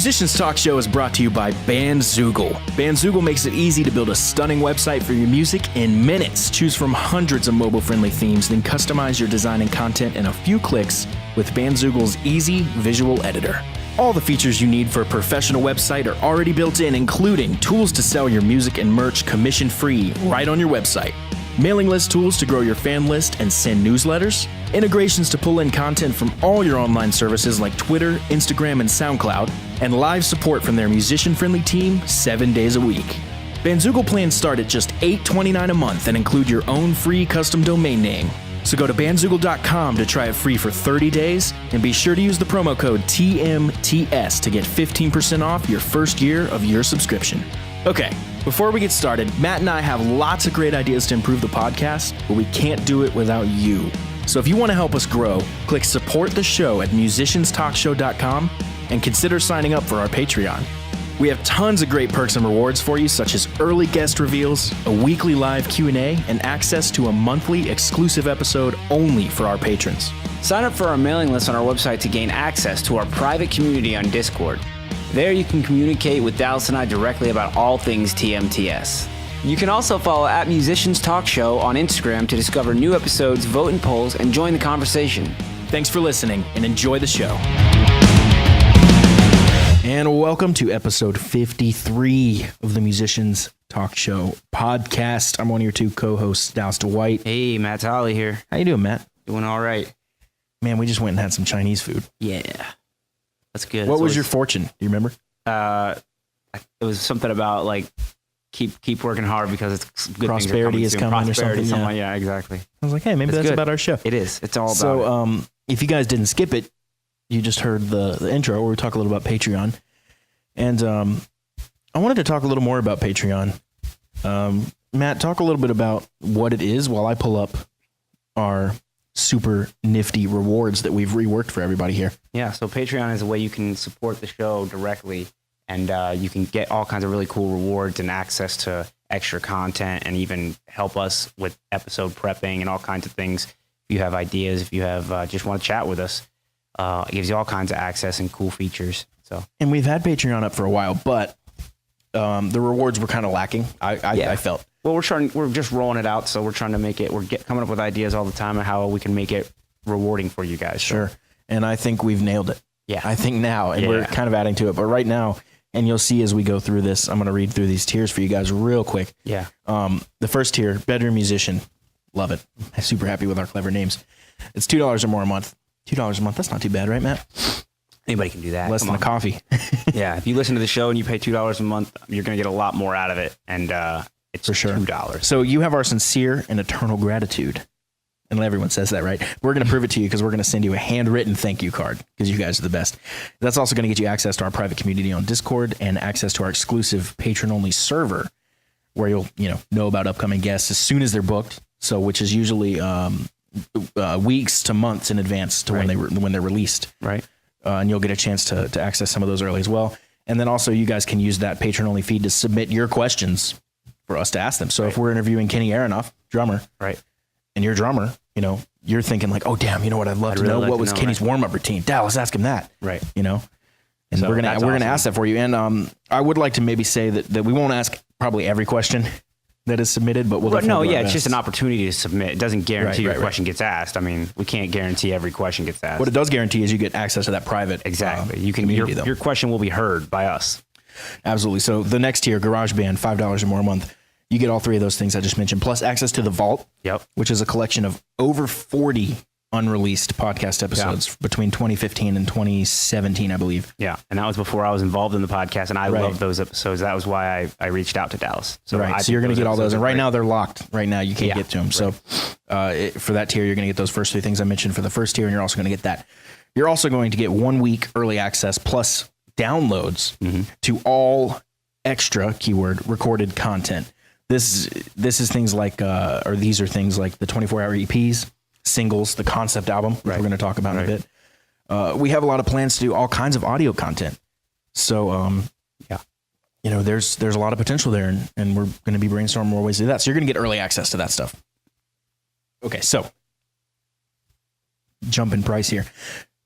Musicians Talk Show is brought to you by Bandzoogle. Bandzoogle makes it easy to build a stunning website for your music in minutes. Choose from hundreds of mobile-friendly themes, then customize your design and content in a few clicks with Bandzoogle's easy visual editor. All the features you need for a professional website are already built in, including tools to sell your music and merch commission-free right on your website, mailing list tools to grow your fan list and send newsletters, integrations to pull in content from all your online services like Twitter, Instagram, and SoundCloud, and live support from their musician-friendly team 7 days a week. Bandzoogle plans start at just $8.29 a month and include your own free custom domain name. So go to bandzoogle.com to try it free for 30 days, and be sure to use the promo code TMTS to get 15% off your first year of your subscription. Okay, before we get started, Matt and I have lots of great ideas to improve the podcast, but we can't do it without you. So if you want to help us grow, click support the show at musicianstalkshow.com and consider signing up for our Patreon. We have tons of great perks and rewards for you, such as early guest reveals, a weekly live Q&A, and access to a monthly exclusive episode only for our patrons. Sign up for our mailing list on our website to gain access to our private community on Discord. There you can communicate with Dallas and I directly about all things TMTS. You can also follow at Musicians Talk Show on Instagram to discover new episodes, vote in polls, and join the conversation. Thanks for listening, and enjoy the show. And welcome to episode 53 of the Musicians Talk Show podcast. I'm one of your two co-hosts, Dallas Dwight. Hey, Matt Tolley here. How you doing, Matt? Doing all right. Man, we just went and had some Chinese food. Yeah, that's good. What was your fortune? Do you remember? It was something about like keep working hard because it's good. Prosperity is coming or something. Yeah, exactly. I was like, hey, maybe that's about our show. It is. It's all about So, if you guys didn't skip it, you just heard the intro where we talk a little about Patreon. And I wanted to talk a little more about Patreon. Matt, talk a little bit about what it is while I pull up our super nifty rewards that we've reworked for everybody here. Yeah, so Patreon is a way you can support the show directly, and you can get all kinds of really cool rewards and access to extra content, and even help us with episode prepping and all kinds of things. If you have ideas, if you have just want to chat with us, it gives you all kinds of access and cool features. So, and we've had Patreon up for a while, but the rewards were kind of lacking. I felt. Well, we're just rolling it out, so we're trying to make it. We're coming up with ideas all the time on how we can make it rewarding for you guys. Sure, so. And I think we've nailed it. Yeah, I think now, and we're kind of adding to it. But right now, and you'll see as we go through this, I'm going to read through these tiers for you guys real quick. Yeah. The first tier, bedroom musician, love it. I'm super happy with our clever names. It's $2 or more a month. $2 a month. That's not too bad, right, Matt? Anybody can do that. Less than a coffee. Yeah, if you listen to the show and you pay $2 a month, you're going to get a lot more out of it, and it's for sure $2. So you have our sincere and eternal gratitude, and everyone says that, right? We're going to prove it to you because we're going to send you a handwritten thank you card because you guys are the best. That's also going to get you access to our private community on Discord and access to our exclusive patron-only server, where you'll know about upcoming guests as soon as they're booked. So, which is usually weeks to months in advance to when they're released, right? And you'll get a chance to access some of those early as well. And then also you guys can use that patron-only feed to submit your questions for us to ask them. So if we're interviewing Kenny Aronoff, drummer, right, and you're drummer, you're thinking like, oh, damn, you know what? I'd love to know what was Kenny's warm-up routine. Dallas, ask him that. Right. And so we're gonna ask that for you. And I would like to maybe say that we won't ask probably every question that is submitted, but we'll it's just an opportunity to submit. It doesn't guarantee your question gets asked. I mean, we can't guarantee every question gets asked. What it does guarantee is you get access to that private. Exactly. Your question will be heard by us. Absolutely. So the next tier, GarageBand, $5 or more a month. You get all three of those things I just mentioned, plus access to the Vault, which is a collection of over 40 unreleased podcast episodes between 2015 and 2017, I believe. Yeah, and that was before I was involved in the podcast, and I loved those episodes. That was why I reached out to Dallas. So you're going to get all those, and right now they're locked. Right now you can't get to them. Right. So for that tier, you're going to get those first three things I mentioned for the first tier, and you're also going to get that. You're also going to get 1 week early access plus downloads to all extra keyword recorded content. This is things like, or these are things like the 24-hour EPs, singles, the concept album, which we're going to talk about in a bit. We have a lot of plans to do all kinds of audio content. So, there's a lot of potential there, and we're going to be brainstorming more ways to do that. So you're going to get early access to that stuff. Okay, so jump in price here.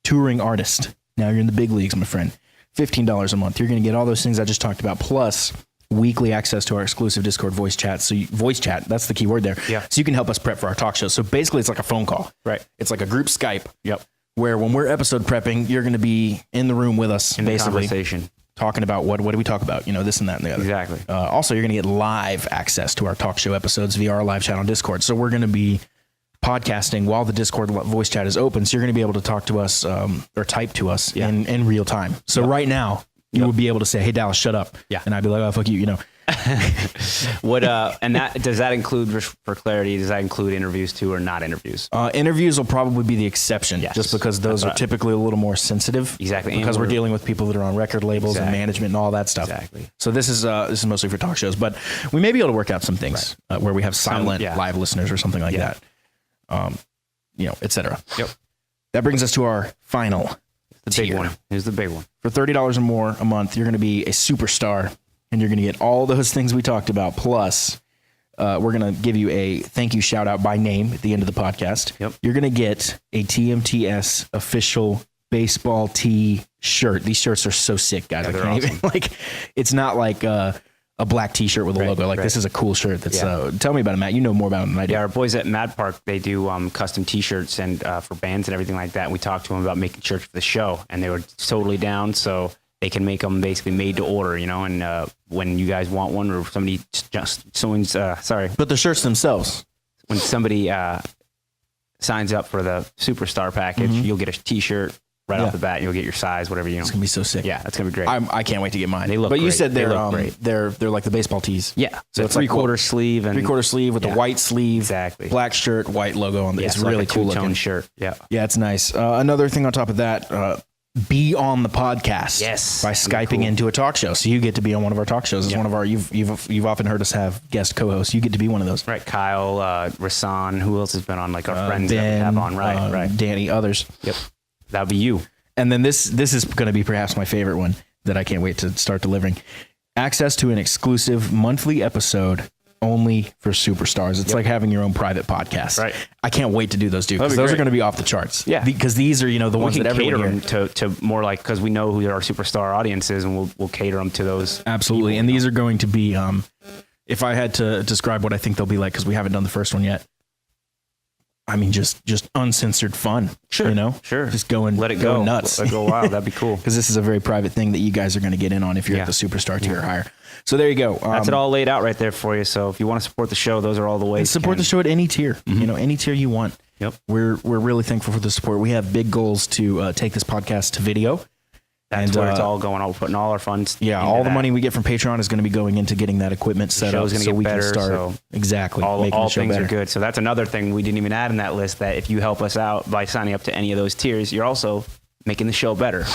Touring artist. Now you're in the big leagues, my friend. $15 a month. You're going to get all those things I just talked about, plus weekly access to our exclusive Discord voice chat. So voice chat, that's the key word there. Yeah. So you can help us prep for our talk show. So basically it's like a phone call. Right. It's like a group Skype. Yep. Where when we're episode prepping, you're going to be in the room with us, In the basically conversation. talking about what do we talk about? You know, this and that and the other. Exactly. Also, you're going to get live access to our talk show episodes via our live chat on Discord. So we're going to be podcasting while the Discord voice chat is open. So you're going to be able to talk to us or type to us in real time. So right now, you will be able to say, "Hey, Dallas, shut up." Yeah. And I'd be like, "Oh, fuck you," you know. What and that does that include, for clarity, does that include interviews too, or not interviews? Interviews will probably be the exception, just because those are typically a little more sensitive. Exactly. Because we're dealing with people that are on record labels and management and all that stuff. Exactly. So this is mostly for talk shows, but we may be able to work out some things where we have silent live listeners or something like that. You know, et cetera. Yep. That brings us to our final Big one. Here's the big one. For $30 or more a month, you're going to be a superstar, and you're going to get all those things we talked about. Plus, we're going to give you a thank you shout out by name at the end of the podcast. Yep. You're going to get a TMTS official baseball tee shirt. These shirts are so sick, guys. Yeah, I can't even, like, it's not like a black T-shirt with a logo. Like, this is a cool shirt. That's tell me about it, Matt. You know more about it than I do. Yeah, our boys at Mad Park, they do custom T-shirts and for bands and everything like that. We talked to them about making shirts for the show, and they were totally down. So they can make them basically made to order, you know. And when you guys want one, or But the shirts themselves. when somebody signs up for the Superstar package, you'll get a T-shirt right off the bat. You'll get your size, whatever you know. It's gonna be so sick. Yeah, that's gonna be great. I can't wait to get mine. They look But you great. said They they're look great. they're like the baseball tees. Yeah, So it's it's like three-quarter sleeve and three-quarter sleeve with the white sleeve, Exactly. black shirt, white logo on the. It's like really a cool two-tone looking. shirt. Yeah. Yeah, it's nice. Another thing on top of that, be on the podcast. Yes. By Skyping into a talk show, so you get to be on one of our talk shows. It's one of our you've often heard us have guest co-hosts. You get to be one of those. Right, Kyle, Rasan, who else has been on, like our friends Ben, that we have on, right. Danny, others. Yep, that'll be you. And then this is going to be perhaps my favorite one that I can't wait to start delivering. Access to an exclusive monthly episode only for superstars. It's like having your own private podcast. Right. I can't wait to do those, dude, because those are going to be off the charts. Yeah. Because these are, the ones that everyone cater hear. them to more like, because we know who our superstar audience is, and we'll cater them to those. Absolutely. And these are going to be, if I had to describe what I think they'll be like, because we haven't done the first one yet. I mean, just uncensored fun. Sure. Sure. Just going, Let it go. nuts. Let it go wild. That'd be cool. Because this is a very private thing that you guys are going to get in on if you're at the superstar tier or higher. So there you go. That's it all laid out right there for you. So if you want to support the show, those are all the ways. Support the show at any tier. Any tier you want. Yep. We're really thankful for the support. We have big goals to take this podcast to video. That's where it's all going on. We're putting all our funds. Yeah, into all the that. money we get from Patreon is going to be going into getting that equipment set up, show's gonna so get we better, can start so exactly all making the show things better. are good. So that's another thing we didn't even add in that list, that if you help us out by signing up to any of those tiers, you're also making the show better.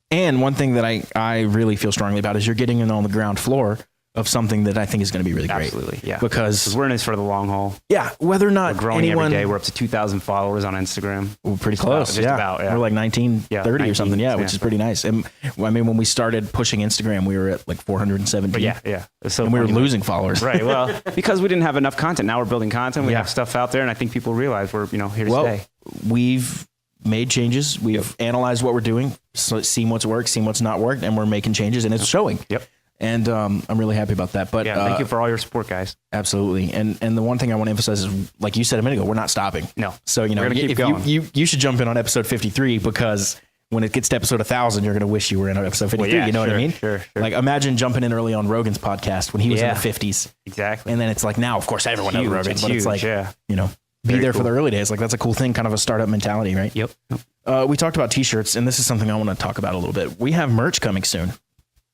And one thing that I really feel strongly about is you're getting in on the ground floor of something that I think is going to be really great. Absolutely, yeah. Because we're in this for the long haul. Yeah, whether or not We're growing anyone, every day. We're up to 2,000 followers on Instagram. We're pretty close. Just about, yeah. We're like 1930 or something. Yeah, which is pretty nice. And I mean, when we started pushing Instagram, we were at like 417. But yeah. It's so and we were funny. losing followers. Right. Well, because we didn't have enough content. Now we're building content. We have stuff out there, and I think people realize we're here to stay. We've made changes. We've analyzed what we're doing, seen what's worked, seen what's not worked, and we're making changes, and it's showing. Yep. And I'm really happy about that. But thank you for all your support, guys. Absolutely. And the one thing I want to emphasize is, like you said a minute ago, we're not stopping. No. So we're gonna keep if going. you should jump in on episode 53, because when it gets to episode 1,000, you're going to wish you were in episode 53. Well, yeah, you know what I mean? Sure. Like, imagine jumping in early on Rogan's podcast when he was in the 50s. Exactly. And then it's like, now, of course, everyone knows Rogan. It's But huge, it's like, yeah. be Very there for cool. the early days. Like, that's a cool thing, kind of a startup mentality, right? Yep. We talked about T-shirts, and this is something I want to talk about a little bit. We have merch coming soon,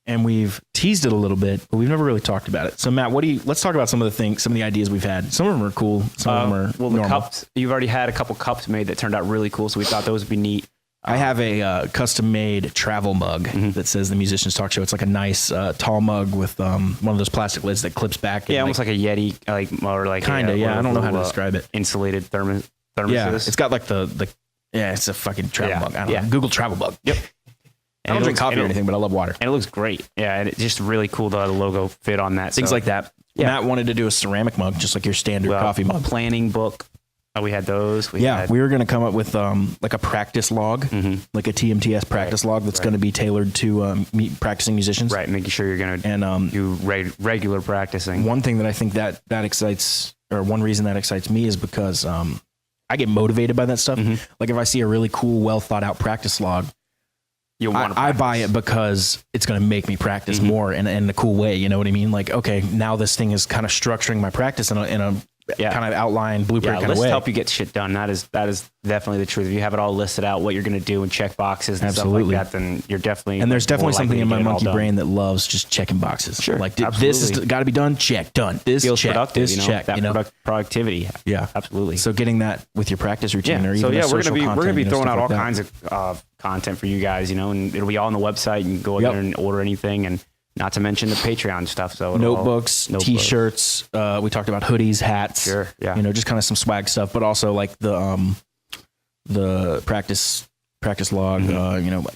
and we've teased it a little bit, but we've never really talked about it. So, Matt, let's talk about some of the ideas we've had. Some of them are cool. Some of them are the normal. cups. You've already had a couple cups made that turned out really cool, so we thought those would be neat. I have a custom-made travel mug that says the Musicians Talk Show. It's like a nice tall mug with one of those plastic lids that clips back. Yeah, almost like a Yeti, or like kinda. Yeah, I don't know how to describe it. Insulated thermos. Yeah, it's got like it's a fucking travel mug. I don't know. Google travel mug. Yep. I don't drink coffee or anything, but I love water. And it looks great. Yeah, and it's just really cool to have the logo fit on that. Things like that. Yeah. Matt wanted to do a ceramic mug, just like your standard coffee mug. Planning book. Oh, we had those. We were going to come up with like a practice log, like a TMTS practice log that's going to be tailored to practicing musicians. Right, making sure you're going to do regular practicing. One thing that I think that excites, or one reason that excites me is because I get motivated by that stuff. Like if I see a really cool, well thought out practice log, I buy it because it's going to make me practice more in a cool way. You know what I mean? Like, okay, now this thing is kind of structuring my practice in a kind of outline blueprint kind of way. Help you get shit done. That is definitely the truth. If you have it all listed out, what you're going to do and check boxes and stuff like that, then you're definitely. And there's definitely something in my monkey brain that loves just checking boxes. Sure, like this has got to be done. Check, done. This feels check, productive. this check. That productivity. Yeah, absolutely. So getting that with your practice routine, or even we're gonna be throwing out all kinds of content for you guys, and it'll be all on the website. You can go in there and order anything, and not to mention the Patreon stuff. So notebooks, T-shirts. We talked about hoodies, hats. Sure, yeah. Just kind of some swag stuff, but also like the practice log.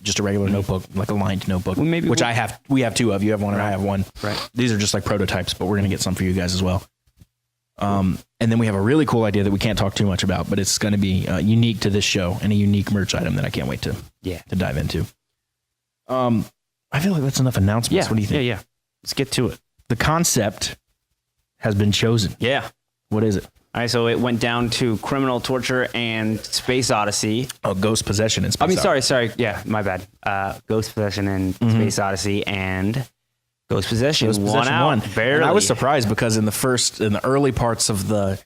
Just a regular notebook, like a lined notebook, which I have. We have two of. You have one, and I have one. Right. These are just like prototypes, but we're gonna get some for you guys as well. And then we have a really cool idea that we can't talk too much about, but it's going to be unique to this show and a unique merch item that I can't wait to dive into. I feel like that's enough announcements. Yeah. What do you think? Yeah. Let's get to it. The concept has been chosen. Yeah. What is it? All right. So it went down to Criminal Torture and Space Odyssey. Oh, Ghost Possession and Space Odyssey. Sorry. Yeah, my bad. Ghost Possession and Space Odyssey, and Ghost Possession won. Barely. And I was surprised because in the early parts of the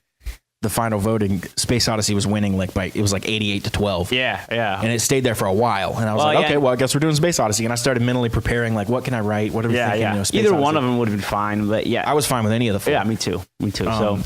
final voting, Space Odyssey was winning it was like 88-12. Yeah. And it stayed there for a while. And I was okay, well, I guess we're doing Space Odyssey. And I started mentally preparing, like, what can I write? What are we thinking? Space Either Odyssey. One of them would have been fine, but I was fine with any of the four. Yeah, me too. So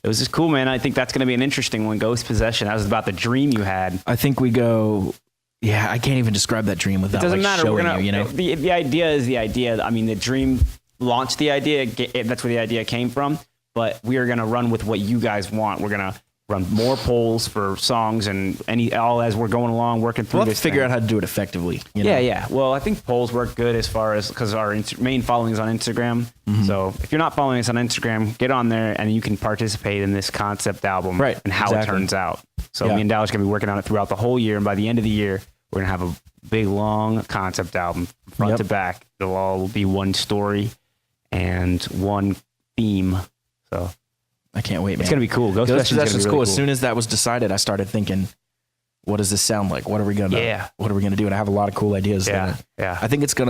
it was just cool, man. I think that's going to be an interesting one. Ghost Possession. That was about the dream you had. I think we go. Yeah, I can't even describe that dream without showing you. The idea is the idea. I mean, the dream launched the idea. That's where the idea came from. But we are going to run with what you guys want. We're going to run more polls for songs and all as we're going along, working through this. We'll have to figure out how to do it effectively. Yeah. Well, I think polls work good as far as because our main following is on Instagram. So if you're not following us on Instagram, get on there and you can participate in this concept album and how it turns out. So me and Dallas are going to be working on it throughout the whole year. And by the end of the year, we're going to have a big, long concept album front to back. It'll all be one story and one theme. So I can't wait, man. It's going to be cool. Ghost Possession is cool. As soon as that was decided, I started thinking, what does this sound like? What are we going to do? And I have a lot of cool ideas. Yeah. I think it's going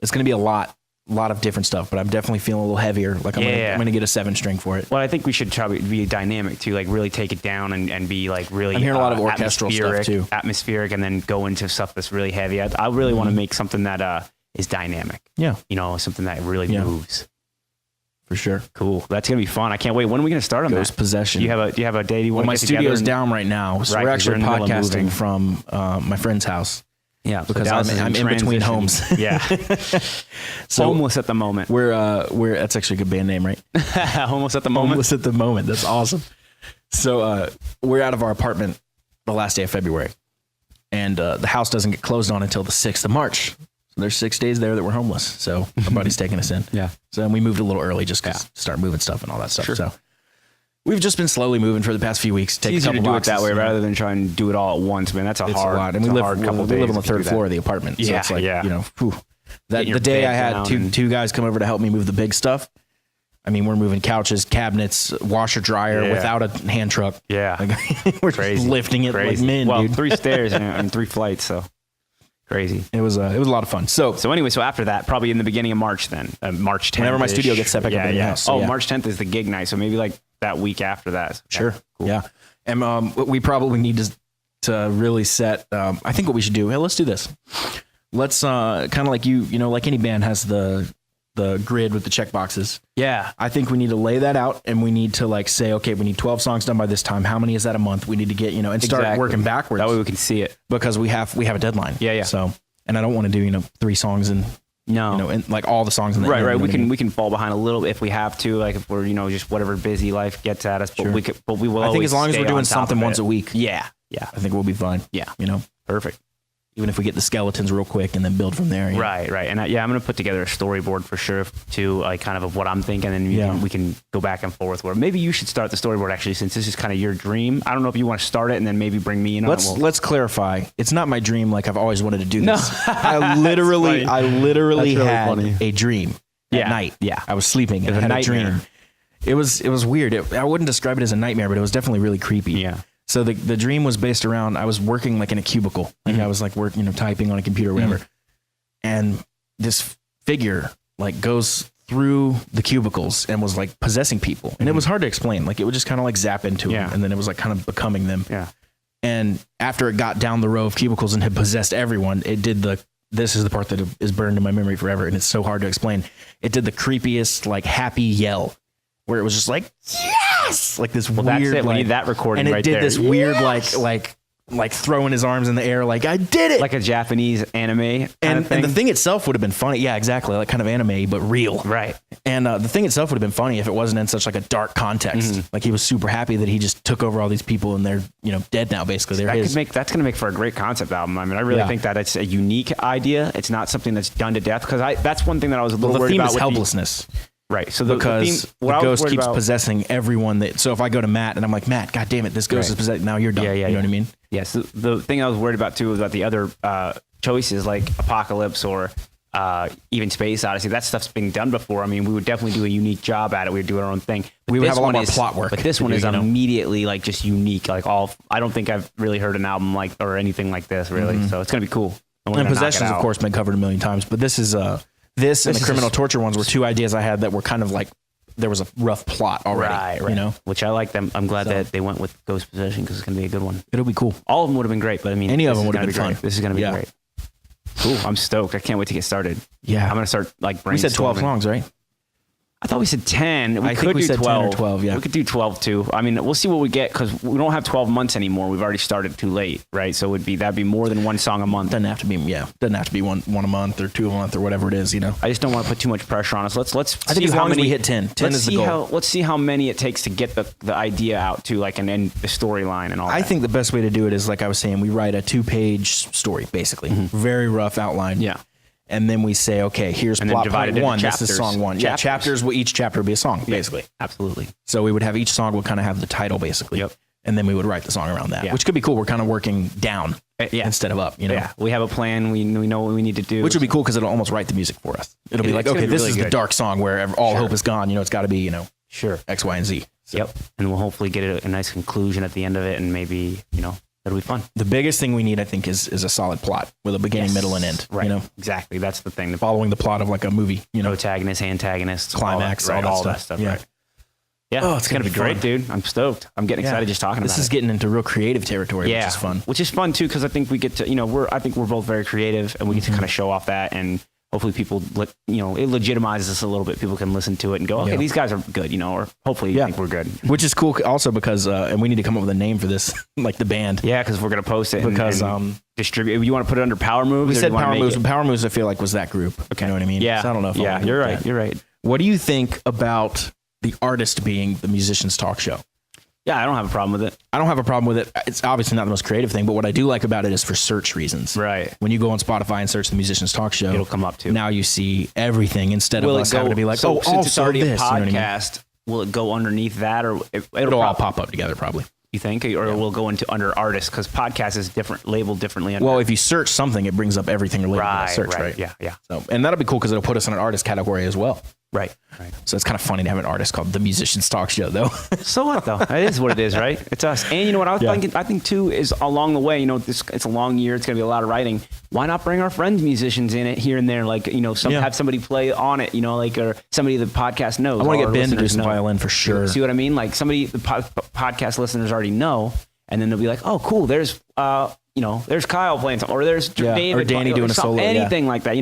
to be a lot of different stuff, but I'm definitely feeling a little heavier. Like I'm going to get a 7-string for it. Well, I think we should try to be dynamic too, like really take it down and be like really, I'm hearing a lot of orchestral stuff too. Atmospheric, and then go into stuff that's really heavy. I really want to make something that is dynamic. Yeah. Something that really moves. For sure. Cool. That's going to be fun. I can't wait. When are we going to start on Ghost Possession. Do you have a day? My studio's down right now. So we're actually podcasting from my friend's house. Yeah. Because I'm in between homes. Yeah. So Homeless at the moment. We're that's actually a good band name, right? Homeless at the moment. Homeless at the moment. That's awesome. So we're out of our apartment the last day of February. And the house doesn't get closed on until the 6th of March. So there's 6 days there that we're homeless. So our buddy's taking us in. Yeah. So we moved a little early just to start moving stuff and all that stuff. Sure. So we've just been slowly moving for the past few weeks. It's easier to do it that way rather than try and do it all at once, man. That's a lot. And we live on the third floor of the apartment. So it's like, the day I had two guys come over to help me move the big stuff. I mean, we're moving couches, cabinets, washer, dryer without a hand truck. Yeah. Like, we're just lifting it like men, dude. 3 stairs and 3 flights. So crazy. It was a lot of fun. So anyway, after that, probably in the beginning of March then, March 10th. Whenever my studio gets set back up in the house. So March 10th is the gig night. So maybe like that week after that. So sure. Cool. Yeah. And we probably need to really set, I think what we should do, let's do this. Let's kind of like like any band has the grid with the check boxes. Yeah. I think we need to lay that out and we need to like say, okay, we need 12 songs done by this time. How many is that a month? We need to get, and start working backwards. That way we can see it. Because we have a deadline. Yeah. So, and I don't want to do, 3 songs and and like all the songs in the right. We can fall behind a little if we have to, like if we're, just whatever busy life gets at us, but we will I think as long as we're doing something once a week. Yeah. I think we'll be fine. Yeah. Perfect. Even if we get the skeletons real quick and then build from there. Right. And I'm going to put together a storyboard for sure too, like kind of what I'm thinking. And we can go back and forth where maybe you should start the storyboard actually, since this is kind of your dream. I don't know if you want to start it and then maybe bring me in on it. Let's clarify. It's not my dream. Like I've always wanted to do this. No. I literally really had a dream at night. Yeah. I was sleeping and I had a dream. It was weird. I wouldn't describe it as a nightmare, but it was definitely really creepy. Yeah. So the dream was based around, I was working like in a cubicle. Like I was like working, typing on a computer or whatever. And this figure like goes through the cubicles and was like possessing people. And it was hard to explain. Like it would just kind of like zap into them. And then it was like kind of becoming them. Yeah. And after it got down the row of cubicles and had possessed everyone, it did this is the part that is burned in my memory forever. And it's so hard to explain. It did the creepiest, like happy yell where it was just like, yes, like this weird, that's it. Like, we need that recording and right it there. did this weird, like throwing his arms in the air. Like I did it. Like a Japanese anime. And the thing itself would have been funny. Yeah, exactly. Like kind of anime, but real. Right. And the thing itself would have been funny if it wasn't in such like a dark context. Like he was super happy that he just took over all these people and they're, dead now basically. That's going to make for a great concept album. I mean, I really think that it's a unique idea. It's not something that's done to death, because that's one thing that I was a little worried about. The theme is helplessness. Right. So because the ghost keeps possessing everyone. So if I go to Matt and I'm like, Matt, God damn it, this ghost is possessed. Now you're done. You know what I mean? Yes. Yeah, so the thing I was worried about too was about the other choices like Apocalypse or even Space Odyssey. That stuff's been done before. I mean, we would definitely do a unique job at it. We would do our own thing. But we would have a lot more plot work. But this one is immediately like just unique. Like I don't think I've really heard an album like or anything like this really. So it's gonna be cool. And Possessions, of course, been covered a million times. But this is this and the Criminal Torture ones were two ideas I had that were kind of like there was a rough plot already, right. Which I like them. I'm glad that they went with Ghost Possession because it's going to be a good one. It'll be cool. All of them would have been great, but I mean, any of them would have been fun. This is going to be great. Cool. I'm stoked. I can't wait to get started. Yeah. I'm going to start like brainstorming. We said 12 songs, right? I thought we said 10. I think we said 12. 10 or 12, yeah. We could do 12 too. I mean, we'll see what we get because we don't have 12 months anymore. We've already started too late, right? So that'd be more than one song a month. Doesn't have to be one a month or two a month or whatever it is, I just don't want to put too much pressure on us. Let's I think as long as we hit 10. 10 is the goal. Let's see how many it takes to get the idea out to like and then the storyline and all that. I think the best way to do it is like I was saying, we write a 2-page story basically. Very rough outline. Yeah. And then we say, okay, here's plot point 1. This is song 1. Yeah, chapters. Each chapter would be a song, basically. Absolutely. So we would have each song would kind of have the title, basically. Yep. And then we would write the song around that, which could be cool. We're kind of working down instead of up, Yeah, we have a plan. We know what we need to do. Which would be cool because it'll almost write the music for us. It'll be like, okay, this is the dark song where all hope is gone. It's got to be, X, Y, and Z. So. Yep. And we'll hopefully get a nice conclusion at the end of it and maybe, it'll be fun. The biggest thing we need, I think, is a solid plot with a beginning, middle, and end. Right. Exactly. That's the thing. Following the plot of like a movie. Protagonist, antagonist, climax, all that stuff. Yeah. Right. Yeah. Oh, it's gonna be great, dude. I'm stoked. I'm getting excited just talking about it. This is getting into real creative territory, which is fun. Which is fun too, because I think we get to, I think we're both very creative, and we get to kind of show off that, and hopefully people, it legitimizes us a little bit. People can listen to it and go, okay, these guys are good, or hopefully you think we're good. Which is cool also because, and we need to come up with a name for this, like the band. Yeah, because we're going to post it because distribute. You want to put it under Power Moves? We said Power Moves, but Power Moves I feel like was that group. Okay. You know what I mean? Yeah. So I don't know if you're right. You're right. What do you think about the artist being the Musician's Talk Show? Yeah, I don't have a problem with it. I don't have a problem with it. It's obviously not the most creative thing, but what I do like about it is for search reasons. Right. When you go on Spotify and search the Musician's Talk Show, it'll come up too. Now you see everything instead of us having to be like, since it's already a podcast, will it go underneath that, or it'll all pop up together probably? You think, or we'll go into under artists because podcast is labeled differently. Well, if you search something, it brings up everything related to that search, right? Yeah. So, and that'll be cool because it'll put us in an artist category as well. Right. So it's kind of funny to have an artist called The Musician's Talk Show, though. So what, though? It is what it is, right? It's us. And you know what I was thinking? I think, too, is along the way, it's a long year. It's going to be a lot of writing. Why not bring our friends musicians in it here and there? Like, have somebody play on it, or somebody the podcast knows. I want to get Ben to do some violin for sure. See what I mean? Like somebody the podcast listeners already know, and then they'll be like, oh, cool, there's, there's Kyle playing something, or there's David or Danny doing a solo. Anything like that,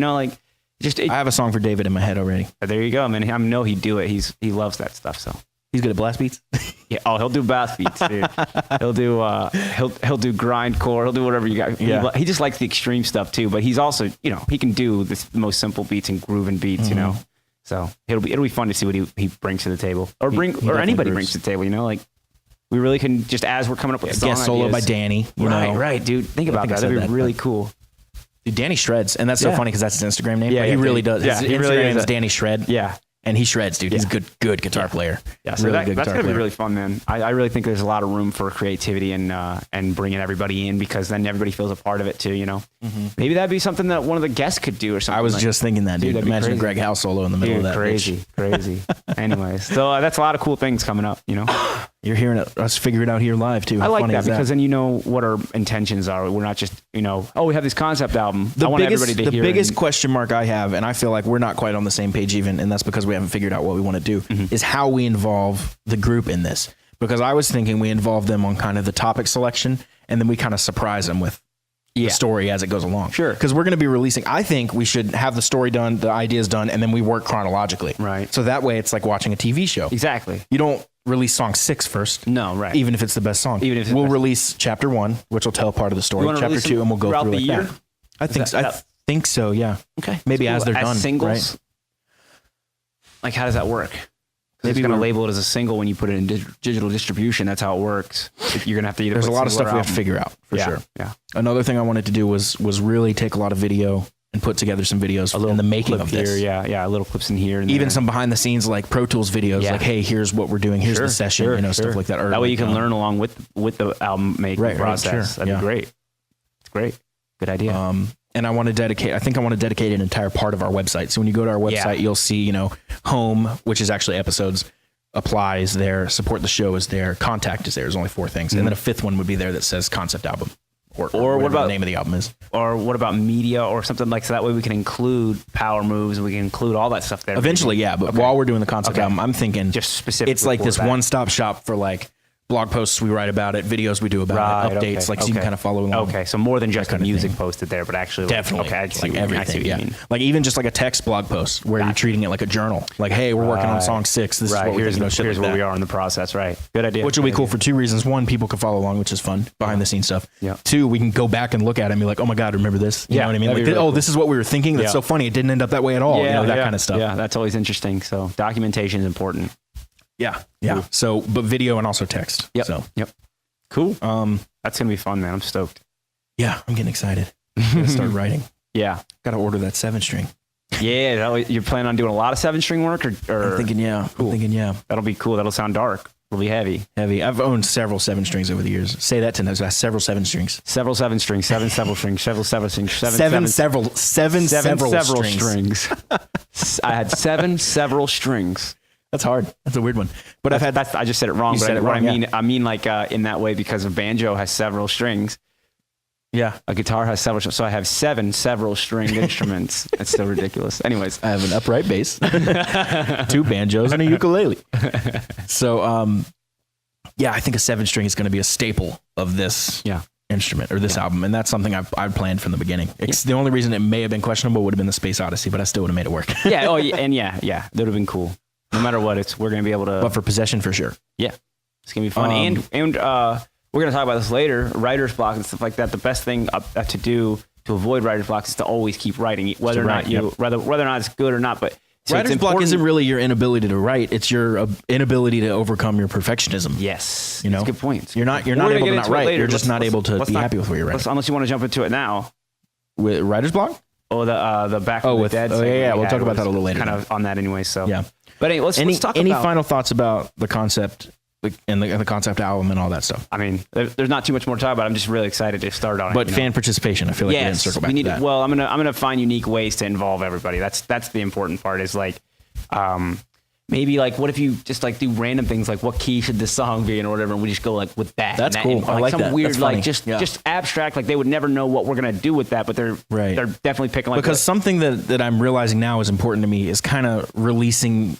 I have a song for David in my head already. There you go, man. I know he'd do it. He loves that stuff. So he's good at blast beats. Yeah. Oh, he'll do blast beats, dude. He'll do he'll do grindcore. He'll do whatever you got. Yeah. He just likes the extreme stuff too. But he's also he can do the most simple beats and grooving beats. So it'll be fun to see what he brings to the table, or anybody brings to the table. Like we really can just as we're coming up with a song guest solo by Danny. Right, dude. Think about that. That'd be really cool. Dude, Danny shreds, and that's so funny because that's his Instagram name. Yeah, but he really does. Yeah, His he Instagram really is is Danny Shred. Yeah. And he shreds, dude. He's a good guitar player. Yeah, so really that's guitar going to be player. really fun, man. I really think there's a lot of room for creativity and bringing everybody in, because then everybody feels a part of it too, you know? Maybe that'd be something that one of the guests could do or something. I was like just thinking that, dude. that'd be Imagine a crazy. Greg Howe solo in the middle of that. Crazy. Anyways, so that's a lot of cool things coming up, you know? You're hearing us figure it out here live, too. I How like funny that is because then you know what our intentions are. We're not just, you know, oh, we have this concept album. I want everybody to hear the biggest it. question mark I have, and I feel like we're not quite on the same page even, and that's because we haven't figured out what we want to do, is how we involve the group in this. Because I was thinking we involve them on kind of the topic selection, and then we kind of surprise them with the story as it goes along. Sure. Because we're going to be releasing, I think we should have the story done, the ideas done, and then we work chronologically. Right. So that way it's like watching a TV show. Exactly. You don't release song 6 first. No, right. Even if it's the best song. Even if it's we'll the best. release chapter 1, which will tell part of the story. You wanna Chapter release 2, them and we'll go throughout through the like year? that. I think so, yeah. Okay. Maybe Cool. as they're done. Singles? Right? Like, how does that work? Maybe you're going to label it as a single when you put it in digital distribution. That's how it works. You're going to have to either There's a put lot of single stuff or we have to album. figure out, for sure. Yeah. Another thing I wanted to do was really take a lot of video and put together some videos in the making clip of here, this. yeah, little clips in here. And Even there. some behind the scenes like Pro Tools videos, Yeah. like, hey, here's what we're doing, here's the session, stuff like that. Or that way like, you can learn along with the album making process. sure, That'd be great. It's great. Good idea. And I want to dedicate an entire part of our website. So when you go to our website, you'll see, you know, home, which is actually episodes, apply is there, support the show is there, contact is there. There's only 4 things. And then a 5th one would be there that says concept album or what about the name of the album is. Or what about media or something like so that way we can include power moves and we can include all that stuff there. Eventually, yeah. But while we're doing the concept album, I'm thinking just specifically it's like for this that. one-stop shop for like blog posts we write about it, videos we do about it, updates, so you can kind of follow along. Okay, so more than just the music posted there, but actually Definitely. Okay, I see like what everything. I see what you mean. Like even just like a text blog post where you're treating it like a journal. Like, hey, we're working on song 6. This is what we're here's thinking. here's where we are in the process. Right. Good idea. Which will be cool for 2 reasons. 1, people can follow along, which is fun, behind the scenes stuff. Yeah. 2, we can go back and look at it and be like, oh my God, remember this? You know what I mean? that'd Like, be really cool. this is what we were thinking. That's so funny. It didn't end up that way at all. That kind of stuff. Yeah, that's always interesting. So documentation is important. Yeah. Yeah. So, but video and also text. Yep. So, yep. Cool. That's gonna be fun, man. I'm stoked. yeah, I'm getting excited. I'm going to start writing. Yeah. Got to order that 7-string. Yeah. You're planning on doing a lot of 7-string work, or I'm thinking, yeah. that'll be cool. That'll sound dark. It'll be heavy. Heavy. I've owned several 7-strings over the years. Say that 10 times. I have several 7-strings. Several 7-strings, seven strings, several 7-strings, Several strings. I had 7 several strings. That's hard. That's a weird one. But I've had I just said it wrong. You But said it what wrong, I mean like in that way because a banjo has several strings. Yeah. A guitar has several. So I have 7 several stringed instruments. It's still ridiculous. Anyways, I have an upright bass, 2 banjos, and a ukulele. So, yeah, I think a 7-string is going to be a staple of this instrument or this album. And that's something I've planned from the beginning. It's the only reason it may have been questionable would have been the Space Odyssey, but I still would have made it work. yeah. Oh, yeah. And yeah. That would have been cool. No matter what, we're going to be able to. But for possession, for sure. Yeah. It's going to be fun. And we're going to talk about this later, writer's block and stuff like that. The best thing to do to avoid writer's block is to always keep writing, whether or not it's good or not. But so writer's block isn't really your inability to write; it's your inability to overcome your perfectionism. Yes, you know, that's a good point. You're not able to not write. You're just not able to be happy with what you're writing. Unless you want to jump into it now. With writer's block? Oh, the back. Oh, with Dead. yeah. We'll talk about that a little later. Kind of on that anyway. So yeah. But anyway, let's talk any about final thoughts about the concept and the concept album and all that stuff. I mean, there's not too much more to talk about. I'm just really excited to start on it. But fan participation, I feel like we didn't circle back to that. Well, I'm gonna find unique ways to involve everybody. That's the important part. Is like, maybe like what if you just like do random things like what key should this song be and whatever, and we just go like with that. That's cool. I like some that. weird That's funny. like just abstract. Like they would never know what we're gonna do with that, but they're definitely picking like because something that I'm realizing now is important to me is kind of releasing.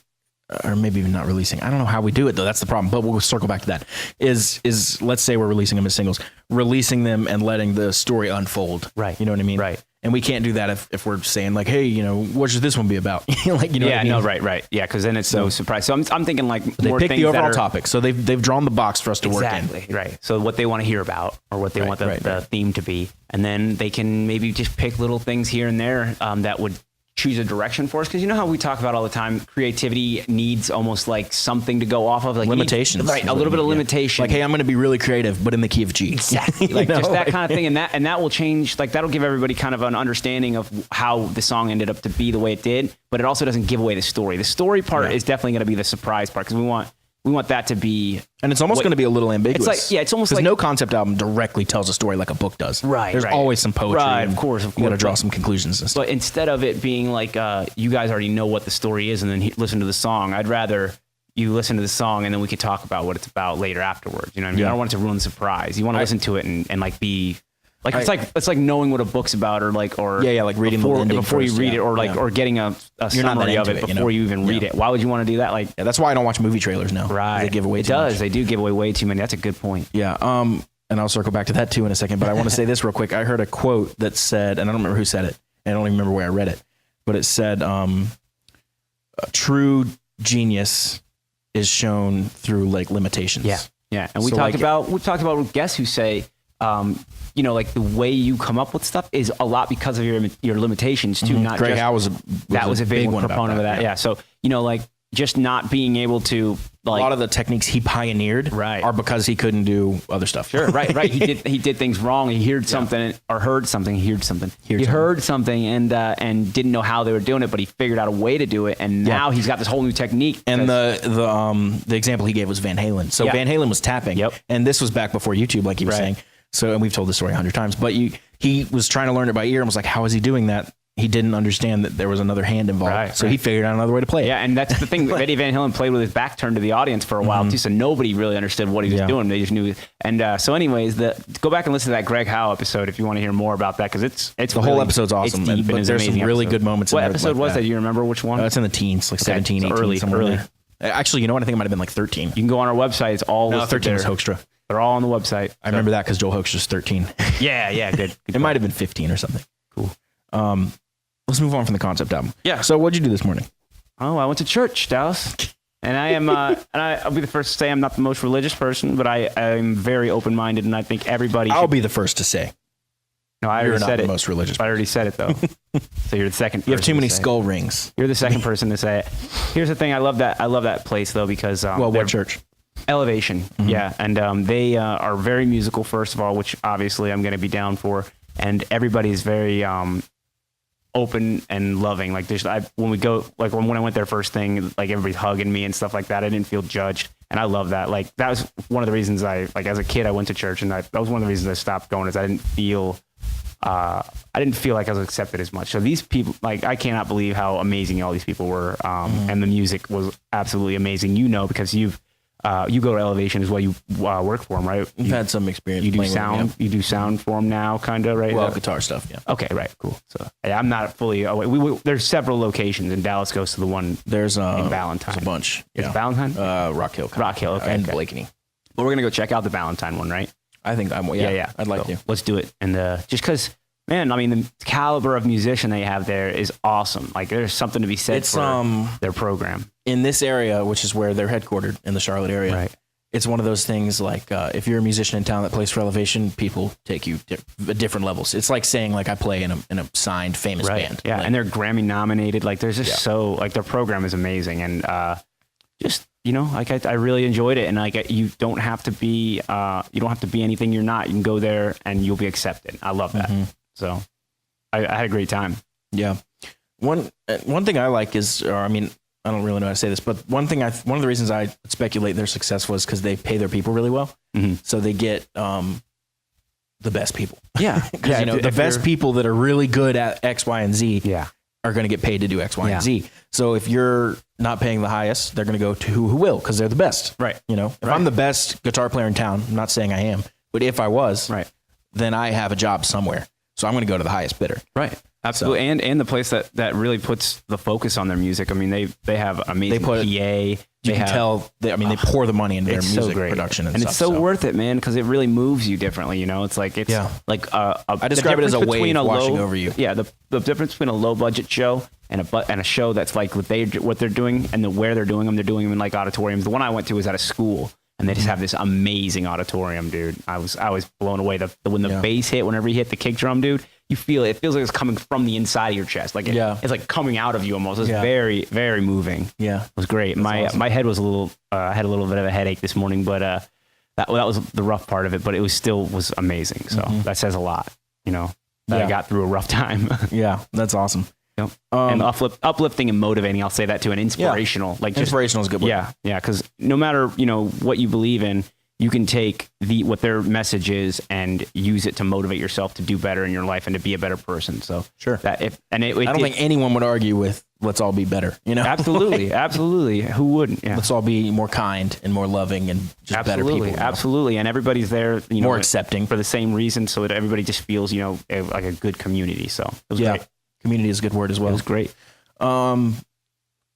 Or maybe even not releasing. I don't know how we do it though. That's the problem. But we'll circle back to that. Is let's say we're releasing them as singles, releasing them and letting the story unfold. Right. You know what I mean? Right. And we can't do that if we're saying like, hey, you know, what should this one be about? Like, you know. Yeah. What I mean? No. Right. Yeah. Because then it's no surprise. So I'm thinking like they more pick things the overall that are, topic. So they've drawn the box for us to work in. Exactly. Right. So what they want to hear about or what they want the theme to be, and then they can maybe just pick little things here and there that would choose a direction for us, because you know how we talk about all the time, creativity needs almost like something to go off of, like limitations, right? A little bit of limitation. Like, hey, I'm going to be really creative, but in the key of G. Exactly. Like just that kind of thing, and that will change. Like that'll give everybody kind of an understanding of how the song ended up to be the way it did. But it also doesn't give away the story. The story part is definitely going to be the surprise part, because we want that to be, and it's almost going to be a little ambiguous. It's like, it's almost like no concept album directly tells a story like a book does. Right. There's always some poetry. Right. Of course. You got to draw some conclusions and stuff. But instead of it being like you guys already know what the story is and then listen to the song, I'd rather you listen to the song and then we can talk about what it's about later afterwards. You know what I mean? I don't want it to ruin the surprise. You want to listen to it and like be. Like it's like knowing what a book's about, or like reading before you read it, or or getting a summary of it before you even read it. Why would you want to do that? Like that's why I don't watch movie trailers now. Right, they give away too much. They do give away way too many. That's a good point. Yeah. And I'll circle back to that too in a second. But I want to say this real quick. I heard a quote that said, and I don't remember who said it. And I don't even remember where I read it, but it said, "True genius is shown through like limitations." Yeah. And we talked about guests who say. Like the way you come up with stuff is a lot because of your limitations too. Not Greg just, Howe was a big one proponent of that. Yeah. So like just not being able to like a lot of the techniques he pioneered are because he couldn't do other stuff. Sure. Right. He did things wrong. He heard something or heard something. He heard something and didn't know how they were doing it, but he figured out a way to do it. And now he's got this whole new technique. And the example he gave was Van Halen. So Van Halen was tapping. Yep. And this was back before YouTube, like you were saying. So, and we've told this story 100 times, but he was trying to learn it by ear and was like, how is he doing that? He didn't understand that there was another hand involved. So he figured out another way to play it. Yeah, and that's the thing. Eddie Van Halen played with his back turned to the audience for a while too, so nobody really understood what he was doing. They just knew. And so anyways, go back and listen to that Greg Howe episode if you want to hear more about that, because it's the whole episode's awesome. It's deep but there's some really good moments. What episode was that? Do you remember which one? It's in the teens, like 17, 18. Early. Actually, you know what? I think it might have been like 13. You can go on our website. It's all 13 is Hoekstra. They're all on the website. I remember that because Joel Hoekstra's 13. Yeah, good. It might have been 15 or something. Cool. Let's move on from the concept album. Yeah. So what'd you do this morning? Oh, I went to church, Dallas. And I am, I'll be the first to say I'm not the most religious person, but I'm very open-minded, and I think everybody I'll be the first to say. No, I already said it. The most religious. I already said it though. So you're the second. You have too many skull rings. You're the second person to say it. Here's the thing. I love that place though, because what church? Elevation. Yeah, and they are very musical. First of all, which obviously I'm going to be down for, and everybody is very open and loving. Like when we go, like when I went there first thing, like everybody's hugging me and stuff like that. I didn't feel judged, and I love that. Like that was one of the reasons as a kid I went to church, and that was one of the reasons I stopped going. Is I didn't feel like I was accepted as much. So these people, like, I cannot believe how amazing all these people were. And the music was absolutely amazing. Because you go to Elevation as well. You work for them, right? You've had some experience. You do sound. You do sound for them now, kind of, right? Well, guitar stuff. Yeah. Okay, right, cool. So I'm not fully. There's several locations, and Dallas goes to the one. There's in Valentine. There's a bunch. It's Valentine. Rock Hill. Okay, and Blakeney. Well, we're gonna go check out the Valentine one, right? I think yeah. I'd like to. Let's do it. And just because, man, I mean, the caliber of musician they have there is awesome. Like, there's something to be said for their program. In this area, which is where they're headquartered, in the Charlotte area, right. It's one of those things like if you're a musician in town that plays for Elevation, people take you different levels. It's like saying like I play in a signed famous band. Yeah, like, and they're Grammy nominated. Like, there's just their program is amazing. And I really enjoyed it. And like, you don't have to be anything you're not. You can go there and you'll be accepted. I love that. So I had a great time. Yeah. One thing I like is, I don't really know how to say this, but one of the reasons I speculate they're successful is because they pay their people really well. So they get the best people. Yeah. Because the best people that are really good at X, Y, and Z are going to get paid to do X, Y, and Z. So if you're not paying the highest, they're going to go to who will, because they're the best. Right. If I'm the best guitar player in town, I'm not saying I am, but if I was, then I have a job somewhere. So I'm going to go to the highest bidder. Right. Absolutely. So, and the place that really puts the focus on their music. I mean, they have amazing PA. You can tell, they pour the money into their music production and stuff. It's so worth it, man, because it really moves you differently. It's like, like I describe it as a wave washing over you. Yeah. The difference between a low budget show and a show that's like what they're doing and where they're doing them in like auditoriums. The one I went to was at a school. and they just have this amazing auditorium, dude. I was blown away. When the bass hit, whenever he hit the kick drum, dude, you feel it. It feels like it's coming from the inside of your chest. Like it's like coming out of you almost. It's very, very moving. Yeah, it was great. My head was a little. I had a little bit of a headache this morning, but that was the rough part of it. But it was amazing. So that says a lot, that I got through a rough time. Yeah, that's awesome. Yep. And uplifting and motivating. I'll say that too. And inspirational. Like inspirational is a good word. Yeah, yeah. Because no matter what you believe in, you can take what their message is and use it to motivate yourself to do better in your life and to be a better person. So sure. I don't think anyone would argue with let's all be better. Absolutely, absolutely. Who wouldn't? Yeah. Let's all be more kind and more loving and just better people. Absolutely. And everybody's there, more accepting for the same reason, so that everybody just feels like a good community. So it was great. Community is a good word as well. It was great.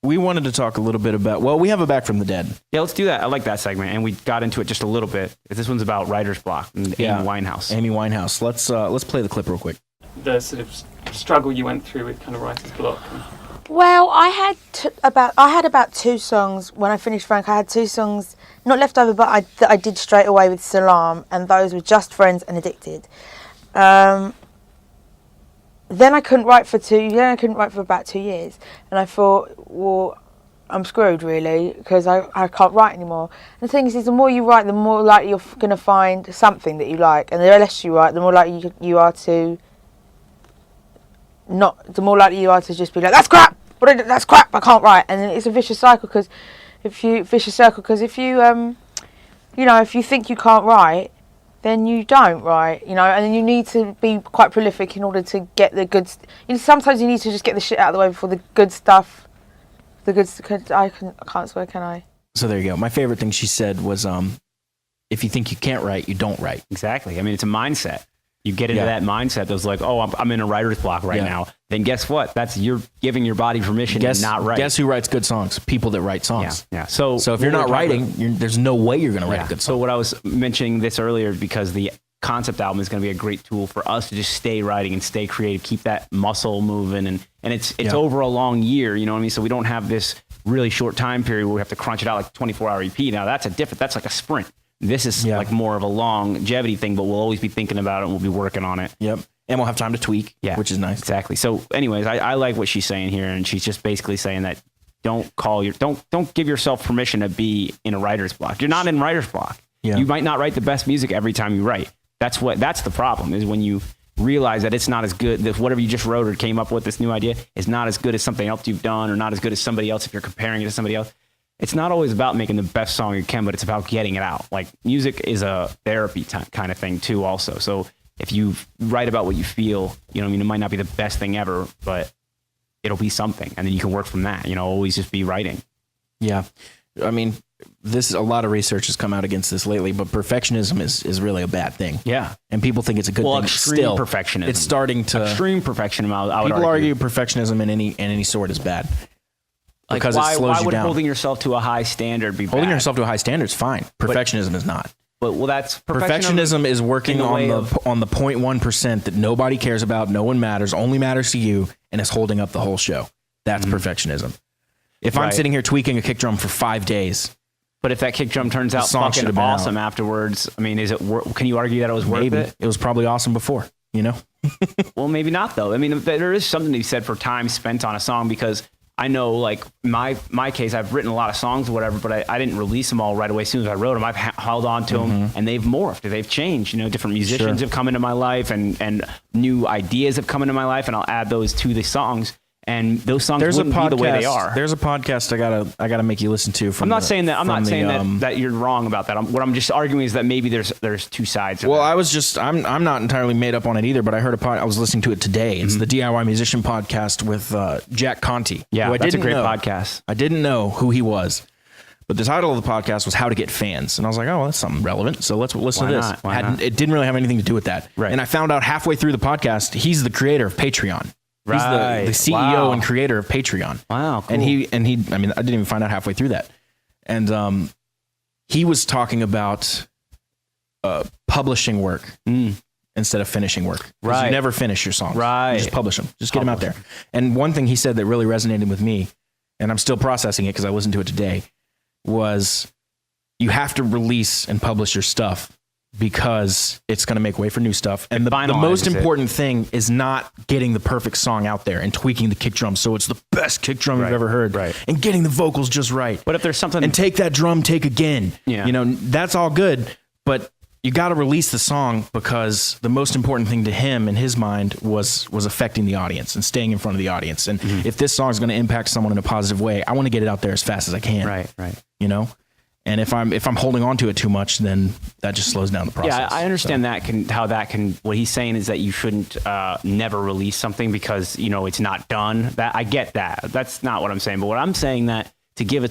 We wanted to talk a little bit about, we have a Back from the Dead. Yeah, let's do that. I like that segment. And we got into it just a little bit. This one's about writer's block and Amy Winehouse. Amy Winehouse. Let's play the clip real quick. The sort of struggle you went through with kind of writer's block. Well, I had about 2 songs when I finished Frank. I had 2 songs not left over, but I did straight away with Salam, and those were Just Friends and Addicted. Then I couldn't write for about 2 years, and I thought, well, I'm screwed really, because I can't write anymore. And the thing is the more you write, the more likely you're going to find something that you like, and the less you write, the more likely you are to just be like, that's crap, that's crap, I can't write. And then it's a vicious cycle, because if you think you can't write, then you don't write, and then you need to be quite prolific in order to get the good. Sometimes you need to just get the shit out of the way before the good stuff. I can't swear, can I? So there you go. My favorite thing she said was, if you think you can't write, you don't write. Exactly. I mean, it's a mindset. You get into that mindset that's like, oh, I'm in a writer's block right now. Then guess what? You're giving your body permission to not write. Guess who writes good songs? People that write songs. Yeah. So if you're not writing, there's no way you're going to write a good song. So what I was mentioning this earlier, because the concept album is going to be a great tool for us to just stay writing and stay creative, keep that muscle moving. And it's over a long year, you know what I mean? So we don't have this really short time period where we have to crunch it out like 24-hour EP. Now that's like a sprint. This is like more of a longevity thing, but we'll always be thinking about it and we'll be working on it. Yep. And we'll have time to tweak, which is nice. Exactly. So anyways, I like what she's saying here. And she's just basically saying that don't give yourself permission to be in a writer's block. You're not in writer's block. Yeah. You might not write the best music every time you write. That's the problem, is when you realize that it's not as good, that whatever you just wrote or came up with, this new idea, is not as good as something else you've done, or not as good as somebody else if you're comparing it to somebody else. It's not always about making the best song you can, but it's about getting it out. Like, music is a therapy kind of thing too also. So if you write about what you feel, it might not be the best thing ever, but it'll be something. And then you can work from that, always just be writing. Yeah. I mean, a lot of research has come out against this lately, but perfectionism is really a bad thing. Yeah. And people think it's a good thing. Extreme perfectionism. It's starting to... Extreme perfectionism, I would people argue perfectionism in any sort is bad. Because it slows you down. Why would holding yourself to a high standard be bad? Holding yourself to a high standard is fine. Perfectionism is not. But that's perfectionism is working on the 0.1% that nobody cares about, no one matters, only matters to you, and is holding up the whole show. That's perfectionism. If I'm sitting here tweaking a kick drum for 5 days, but if that kick drum turns out fucking awesome afterwards, I mean, can you argue that it was worth it? It was probably awesome before, Well, maybe not though. I mean, there is something to be said for time spent on a song, because I know, like, my case, I've written a lot of songs or whatever, but I didn't release them all right away. As soon as I wrote them, I've held on to them, and they've morphed. They've changed. Different musicians have come into my life, and new ideas have come into my life, and I'll add those to the songs. And those songs wouldn't be the way they are. There's a podcast I gotta make you listen to. I'm not saying that you're wrong about that. What I'm just arguing is that maybe there's two sides. Well, I'm not entirely made up on it either, but I heard I was listening to it today. It's the DIY Musician podcast with Jack Conte. Yeah, that's a great podcast. I didn't know who he was, but the title of the podcast was "How to Get Fans," and I was like, oh, well, that's something relevant. So let's listen to this. It didn't really have anything to do with that. Right. And I found out halfway through the podcast he's the creator of Patreon. Right. He's the CEO and creator of Patreon. Wow. Cool. And he, I mean, I didn't even find out halfway through that. And he was talking about publishing work instead of finishing work. Right. You never finish your songs. Right. You just publish them. Just get them out there. And one thing he said that really resonated with me, and I'm still processing it because I listened to it today, was you have to release and publish your stuff because it's going to make way for new stuff. And the most important thing is not getting the perfect song out there and tweaking the kick drum so it's the best kick drum you've ever heard, and getting the vocals just right. But if there's something, and take that drum take again, you know, that's all good, but you got to release the song because the most important thing to him in his mind was affecting the audience and staying in front of the audience. And if this song is going to impact someone in a positive way, I want to get it out there as fast as I can. Right. You know? And if I'm holding on to it too much, then that just slows down the process. Yeah, I understand what he's saying is that you shouldn't never release something because, you know, it's not done. That I get that. That's not what I'm saying. But what I'm saying that to give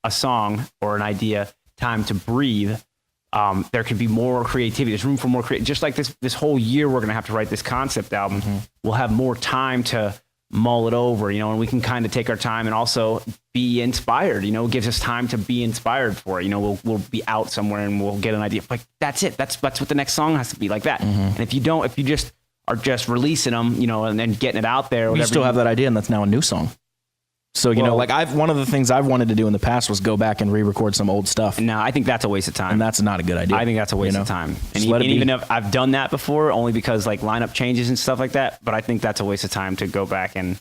a song or an idea time to breathe, there can be more creativity. There's room for more creativity. Just like this whole year, we're going to have to write this concept album. We'll have more time to mull it over, you know, and we can kind of take our time and also be inspired, you know, it gives us time to be inspired for it. You know, we'll be out somewhere and we'll get an idea. Like, that's it. That's what the next song has to be, like that. And if you just are just releasing them, you know, and then getting it out there, you still have that idea and that's now a new song. So, you know, like one of the things I've wanted to do in the past was go back and re-record some old stuff. No, I think that's a waste of time. And that's not a good idea. I think that's a waste of time. And even if I've done that before, only because like lineup changes and stuff like that, but I think that's a waste of time to go back and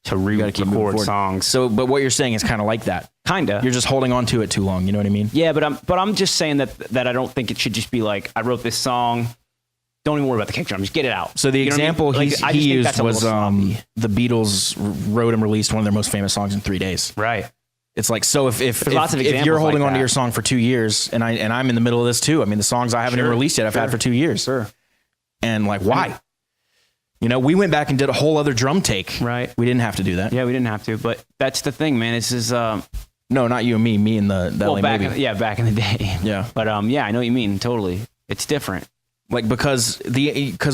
to re-record songs. So, but what you're saying is kind of like that. Kinda. You're just holding on to it too long. You know what I mean? Yeah, but I'm just saying that I don't think it should just be like, I wrote this song, don't even worry about the kick drum. Just get it out. So the example he used was the Beatles wrote and released one of their most famous songs in 3 days. Right. It's like, so if you're holding on to your song for 2 years and I'm in the middle of this too. I mean, the songs I haven't even released yet, I've had for 2 years. Sure. And like, why? You know, we went back and did a whole other drum take. Right. We didn't have to do that. Yeah, we didn't have to. But that's the thing, man. This is no, not you and me and the LA back movie. back in the day. Yeah. But yeah, I know what you mean. Totally. It's different. Like, because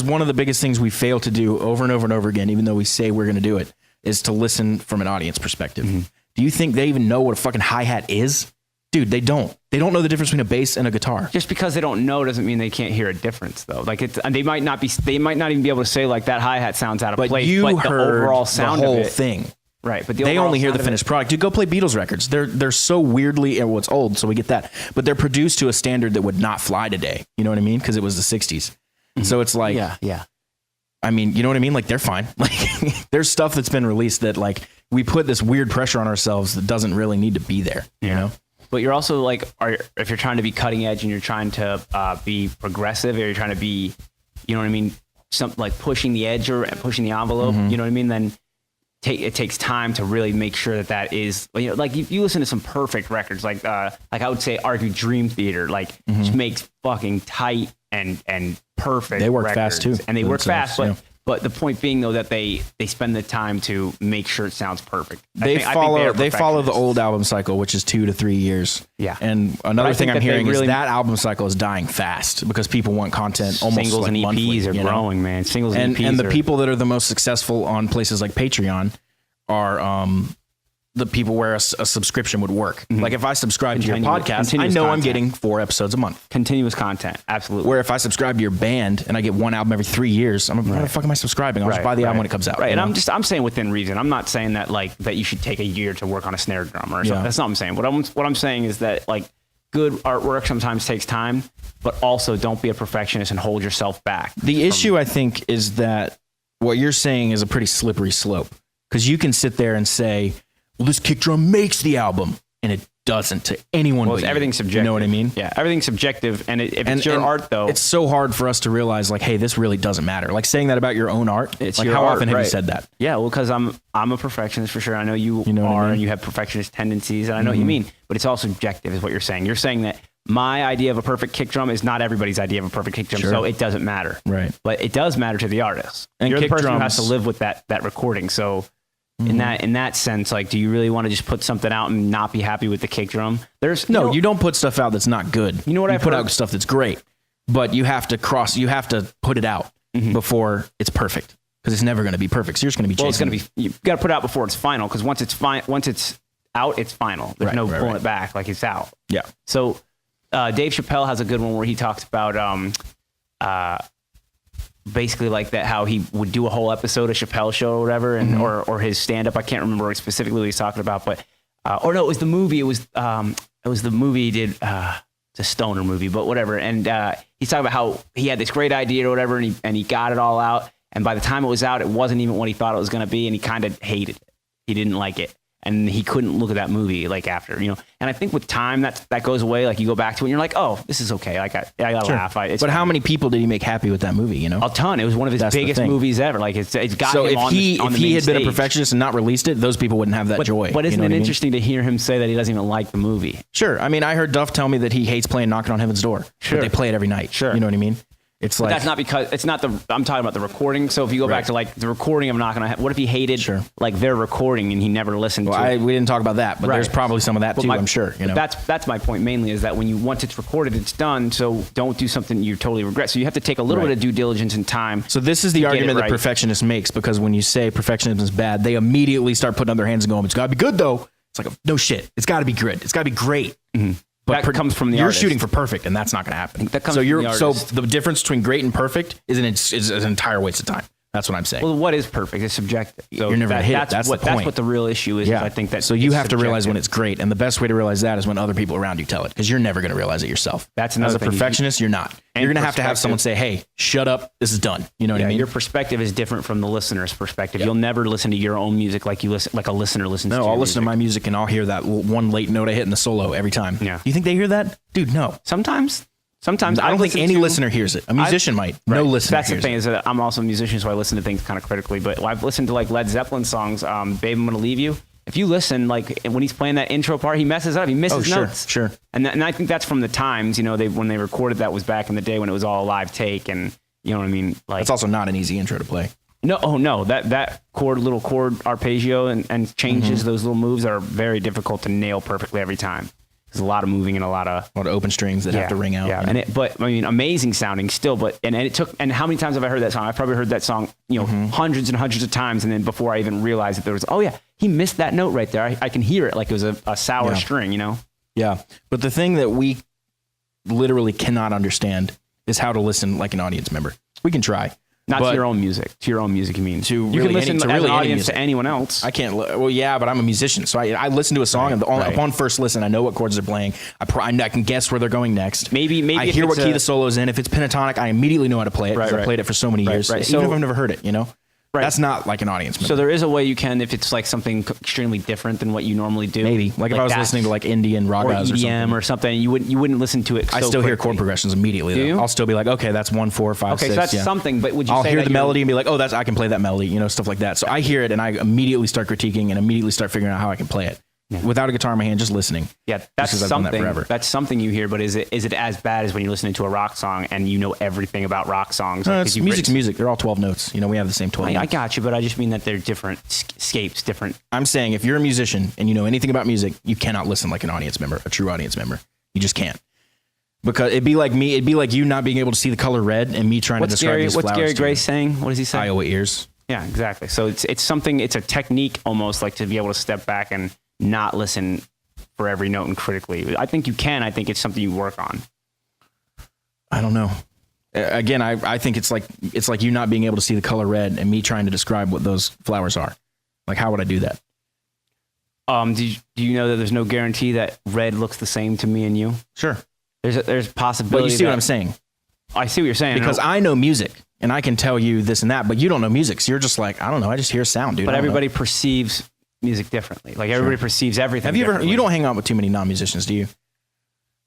one of the biggest things we fail to do over and over and over again, even though we say we're going to do it, is to listen from an audience perspective. Do you think they even know what a fucking hi-hat is? Dude, they don't. They don't know the difference between a bass and a guitar. Just because they don't know doesn't mean they can't hear a difference, though. Like they might not even be able to say like that hi-hat sounds out of place. But you heard the overall sound the whole of it, thing. Right, but they only hear the finished product. Dude, go play Beatles records. They're so weirdly, well, it's old, so we get that. But they're produced to a standard that would not fly today. You know what I mean? Because it was the 60s. So it's like, yeah. I mean, you know what I mean? Like, they're fine. Like, there's stuff that's been released that like we put this weird pressure on ourselves that doesn't really need to be there. You know? But you're also like, if you're trying to be cutting edge and you're trying to be progressive, or you're trying to be, you know what I mean, something like pushing the edge or pushing the envelope. You know what I mean? Then it takes time to really make sure that is, you know, like if you listen to some perfect records, like I would say argue Dream Theater, like just makes fucking tight and perfect. They work records. fast too. And they work fast, but the point being though that they spend the time to make sure it sounds perfect. They follow the old album cycle, which is 2 to 3 years. Yeah. And another thing I'm hearing is that album cycle is dying fast because people want content almost singles like and EPs monthly, are growing, man. Singles and EPs. And the people that are the most successful on places like Patreon are the people where a subscription would work. Like if I subscribe to your podcast, I know I'm getting 4 episodes a month. Continuous content, absolutely. Where if I subscribe to your band and I get one album every 3 years, I'm like, why the fuck am I subscribing? I'll just buy the album when it comes out. Right, and I'm saying within reason. I'm not saying that like that you should take a year to work on a snare drum or something. That's not what I'm saying. What I'm saying is that like good artwork sometimes takes time, but also don't be a perfectionist and hold yourself back. The issue I think is that what you're saying is a pretty slippery slope because you can sit there and say, well, this kick drum makes the album, and it doesn't to anyone. Well, everything's subjective. You know what I mean? Yeah, everything's subjective, and if it's your art, though, it's so hard for us to realize, like, hey, this really doesn't matter. Like saying that about your own art. It's like, your how art, often have you said that? Yeah, well, because I'm a perfectionist for sure. I know you know are, what I mean? and you have perfectionist tendencies, and I know what you mean. But it's all subjective, is what you're saying. You're saying that my idea of a perfect kick drum is not everybody's idea of a perfect kick drum, so it doesn't matter. Right. But it does matter to the artist. And you're the kick person who drums, has to live with that recording. So. In that sense, like, do you really want to just put something out and not be happy with the kick drum? You don't put stuff out that's not good. You know what? You put out stuff that's great, but you have to put it out before it's perfect because it's never going to be perfect. So you're just going to be chasing. Well, it's going to be. You got to put it out before it's final because once it's out, it's final. There's no pulling it back. Like it's out. Yeah. So Dave Chappelle has a good one where he talks about basically like that, how he would do a whole episode of Chappelle Show or whatever, and or his stand up. I can't remember specifically what he's talking about, but or no, it was the movie. It was it was the movie he did. It's a stoner movie, but whatever. And he's talking about how he had this great idea or whatever, and he got it all out. And by the time it was out, it wasn't even what he thought it was going to be, and he kind of hated it. He didn't like it. And he couldn't look at that movie like after, you know. And I think with time that goes away. Like you go back to it and you're like, oh, this is okay. Like I laugh. But how many people did he make happy with that movie? You know, a ton. It was one of his biggest movies ever. Like it's got so him if on he the if main he had been a stage. perfectionist and not released it, those people wouldn't have that joy. But isn't you know it what I mean? interesting to hear him say that he doesn't even like the movie? Sure. I mean, I heard Duff tell me that he hates playing Knocking on Heaven's Door. Sure. But they play it every night. Sure. You know what I mean? It's But like that's not because it's not I'm talking about the recording. So if you go back to like the recording of Knockin' on Heaven, what if he hated like their recording and he never listened to it? we didn't talk about that, but there's probably some of that too. I'm sure. You know, that's my point mainly is that once it's recorded, it's done. So don't do something you totally regret. So you have to take a little bit of due diligence and time. So this is the argument that right. perfectionist makes, because when you say perfectionism is bad, they immediately start putting up their hands and going, "It's got to be good, though." It's like, no shit, it's got to be good. It's got to be great. Mm-hmm. But that comes from the you're artist. shooting for perfect, and that's not going to happen. That comes from the artist. So the difference between great and perfect is an entire waste of time. That's what I'm saying. Well, what is perfect? It's subjective. So you're never going to hit it. That's the point. That's what the real issue is. Yeah. I think that. So you have to realize when it's great, and the best way to realize that is when other people around you tell it, because you're never going to realize it yourself. That's another As a thing. perfectionist, you're not. You're going to have someone say, "Hey, shut up. This is done." You know what I mean? Your perspective is different from the listener's perspective. You'll never listen to your own music like a listener listens to. No, your I'll listen to my music and I'll hear that one late note I hit in the solo every time. Yeah. You think they hear that, dude? No. Sometimes I don't think any listener hears it. A musician might. Right. No listener. That's the thing is that I'm also a musician, so I listen to things kind of critically. But I've listened to like Led Zeppelin songs. "Babe, I'm Gonna Leave You." If you listen, like when he's playing that intro part, he messes up. He misses notes. Sure. And I think that's from the times. You know, when they recorded that was back in the day when it was all a live take, and you know what I mean. Like It's also not an easy intro to play. No, that little chord arpeggio and changes, those little moves are very difficult to nail perfectly every time. There's a lot of moving and a lot of open strings that have to ring out. Yeah, and but I mean, amazing sounding still. But and it took. And how many times have I heard that song? I've probably heard that song, hundreds and hundreds of times. And then before I even realized that there was, oh yeah, he missed that note right there. I can hear it like it was a sour string, you know. Yeah, but the thing that we literally cannot understand is how to listen like an audience member. We can try. Not to your own music. To your own music, you mean? You can listen to an audience to anyone else. I can't. Well, yeah, but I'm a musician, so I listen to a song, and upon first listen, I know what chords they're playing. I can guess where they're going next. Maybe I hear what key the solo's in. If it's pentatonic, I immediately know how to play it because I played it for so many years. Right. Even if I've never heard it, you know. Right. That's not like an audience member. So there is a way you can, if it's like something extremely different than what you normally do. Maybe like if I was listening to like Indian ragas or EDM or something, you wouldn't listen to it. I still hear chord progressions immediately. Do you? I'll still be like, okay, that's 1, 4, 5, 6. Okay, so that's something. But would you? I'll say hear that the melody and be like, oh, I can play that melody, you know, stuff like that. So I hear it and I immediately start critiquing and immediately start figuring out how I can play it without a guitar in my hand, just listening. Yeah, that's something. That that's something you hear. But is it as bad as when you're listening to a rock song and you know everything about rock songs? It's music's music. They're all 12 notes. You know, we have the same 12 notes. I got you, but I just mean that they're different scapes, different. I'm saying if you're a musician and you know anything about music, you cannot listen like an audience member, a true audience member. You just can't. Because it'd be like me. It'd be like you not being able to see the color red and me trying to describe these flowers. What's Gary Grace saying? What does he say? Iowa ears. Yeah, exactly. So it's something. It's a technique almost like to be able to step back and not listen for every note and critically. I think you can. I think it's something you work on. I don't know. Again, I think it's like you not being able to see the color red and me trying to describe what those flowers are. Like, how would I do that? Do you know that there's no guarantee that red looks the same to me and you? Sure. There's possibility. But you see what I'm saying? I see what you're saying. Because I know music and I can tell you this and that, but you don't know music. So you're just like, I don't know. I just hear sound, dude. But everybody perceives music differently. Like everybody perceives everything. Have you ever? You don't hang out with too many non-musicians, do you?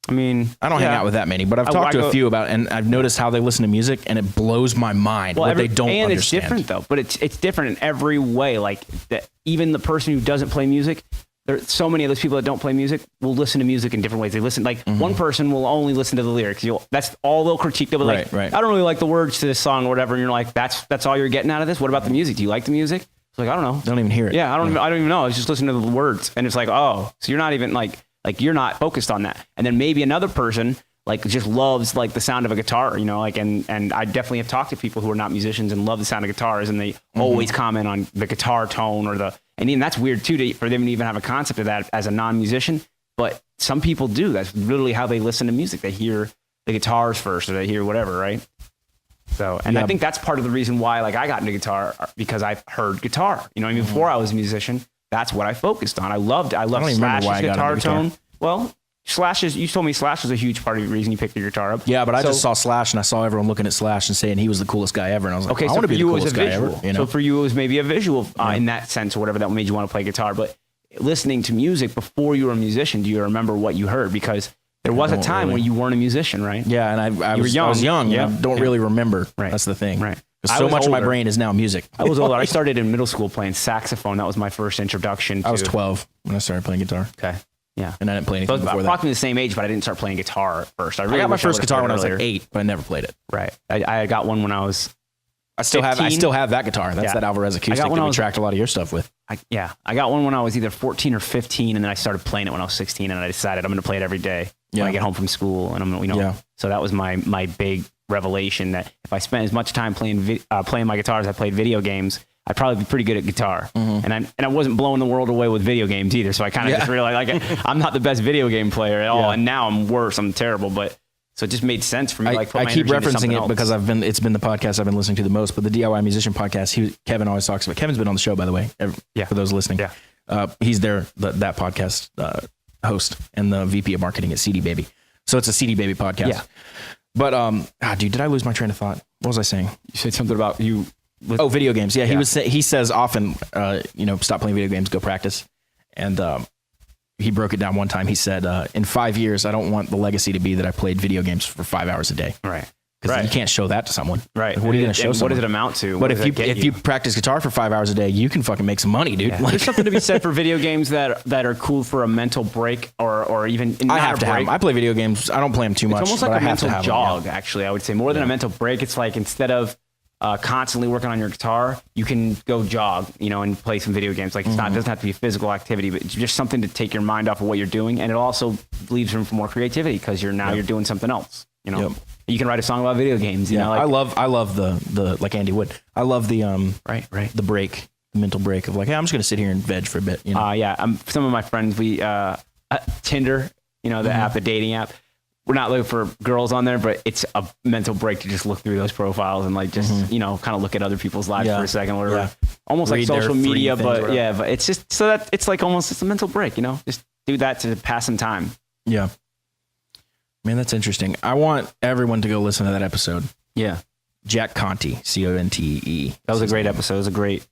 I mean, I don't hang out with that many, but I've talked to a few about it, and I've noticed how they listen to music, and it blows my mind what they don't understand. It's different though, but it's different in every way. Like that, even the person who doesn't play music, there's so many of those people that don't play music will listen to music in different ways. They listen like one person will only listen to the lyrics. That's all they'll critique. They'll be like, I don't really like the words to this song or whatever. And you're like, that's all you're getting out of this. What about the music? Do you like the music? It's like, I don't know. They don't even hear it. Yeah, I don't even know. I was just listening to the words, and it's like, oh, so you're not even like you're not focused on that. And then maybe another person like just loves like the sound of a guitar, you know, like, and I definitely have talked to people who are not musicians and love the sound of guitars, and they always comment on the guitar tone and even that's weird too, for them to even have a concept of that as a non-musician. But some people do. That's literally how they listen to music. They hear the guitars first, or they hear whatever, right? So, and I think that's part of the reason why, like, I got into guitar, because I heard guitar. You know, I mean, before I was a musician, that's what I focused on. I loved Slash's guitar tone. Well, Slash is, you told me Slash was a huge part of the reason you picked your guitar up. Yeah, but I So- just saw Slash and I saw everyone looking at Slash and saying he was the coolest guy ever, and I was like, Okay, I so want to for be the you it was a coolest guy visual. ever. You know? So for you it was maybe a visual in that sense or whatever that made you want to play guitar. But listening to music before you were a musician, do you remember what you heard? Because there was a don't time really. when you weren't a musician, right? Yeah, and I were was young. young. Yeah. And I don't Yeah. really remember. Right. That's the thing. Right. 'Cause I so was much of my older. brain is now music. I was older. I started in middle school playing saxophone. That was my first introduction to I was 12 when I started playing guitar, Okay. Yeah. and I didn't play So anything before that. approximately the same age, but I didn't start playing guitar at first. I got my wish first would've guitar when I started was like earlier. 8, but I never played it. Right. I got one when I was I still have 15? that guitar. That's Yeah. that Alvarez acoustic when that I we was- tracked a lot of your stuff with. I got one when I was either 14 or 15, and then I started playing it when I was 16, and I decided I'm going to play it every day when I Yeah. get home from school, and I'm gonna, Yeah. So that was my big revelation that if I spent as much time playing my guitar as I played video games, I'd probably be pretty good at guitar. Mm-hmm. And I wasn't blowing the world away with video games either. So I kind of just realized like I'm not the best video game player at all, Yeah. and now I'm worse. I'm terrible, but. So it just made sense for me. I Put my keep energy into referencing something it else. because it's been the podcast I've been listening to the most. But the DIY Musician podcast, Kevin always talks about. Kevin's been on the show, by the way. For those listening, he's that podcast host and the VP of marketing at CD Baby. So it's a CD Baby podcast. Yeah. But dude, did I lose my train of thought? What was I saying? You said something about you. Oh, video games. Yeah, he says often, stop playing video games, go practice. And he broke it down one time. He said, in 5 years, I don't want the legacy to be that I played video games for 5 hours a day. Right. Because you can't show that to someone. Right. Like, what are you going to show And someone? what does it amount to? But What does that get if you practice guitar for 5 hours a day, you can fucking make some money, dude. Yeah. Like, There's something to be said for video games that are cool for a mental break or even I have to have them. I play video games. I don't play them too much. It's almost but like I a have to mental have jog, them, actually. I would say more than a mental break. It's like instead of constantly working on your guitar, you can go jog, and play some video games. Like it doesn't have to be a physical activity, but it's just something to take your mind off of what you're doing, and it also leaves room for more creativity because you're doing something else. Yep. You can write a song about video games. Yeah, I love the like Andy Wood. I love the right. the break, the mental break of like, hey, I'm just gonna sit here and veg for a bit. Some of my friends, we Tinder, the app, the dating app. We're not looking for girls on there, but it's a mental break to just look through those profiles and like just kind of look at other people's lives for a second, or whatever. Yeah. Almost Read like their social three media, things, but whatever. but it's just so that it's like almost it's a mental break, just do that to pass some time. Yeah. Man, that's interesting. I want everyone to go listen to that episode. Yeah, Jack Conte, Contee. that was a great episode. It was a great,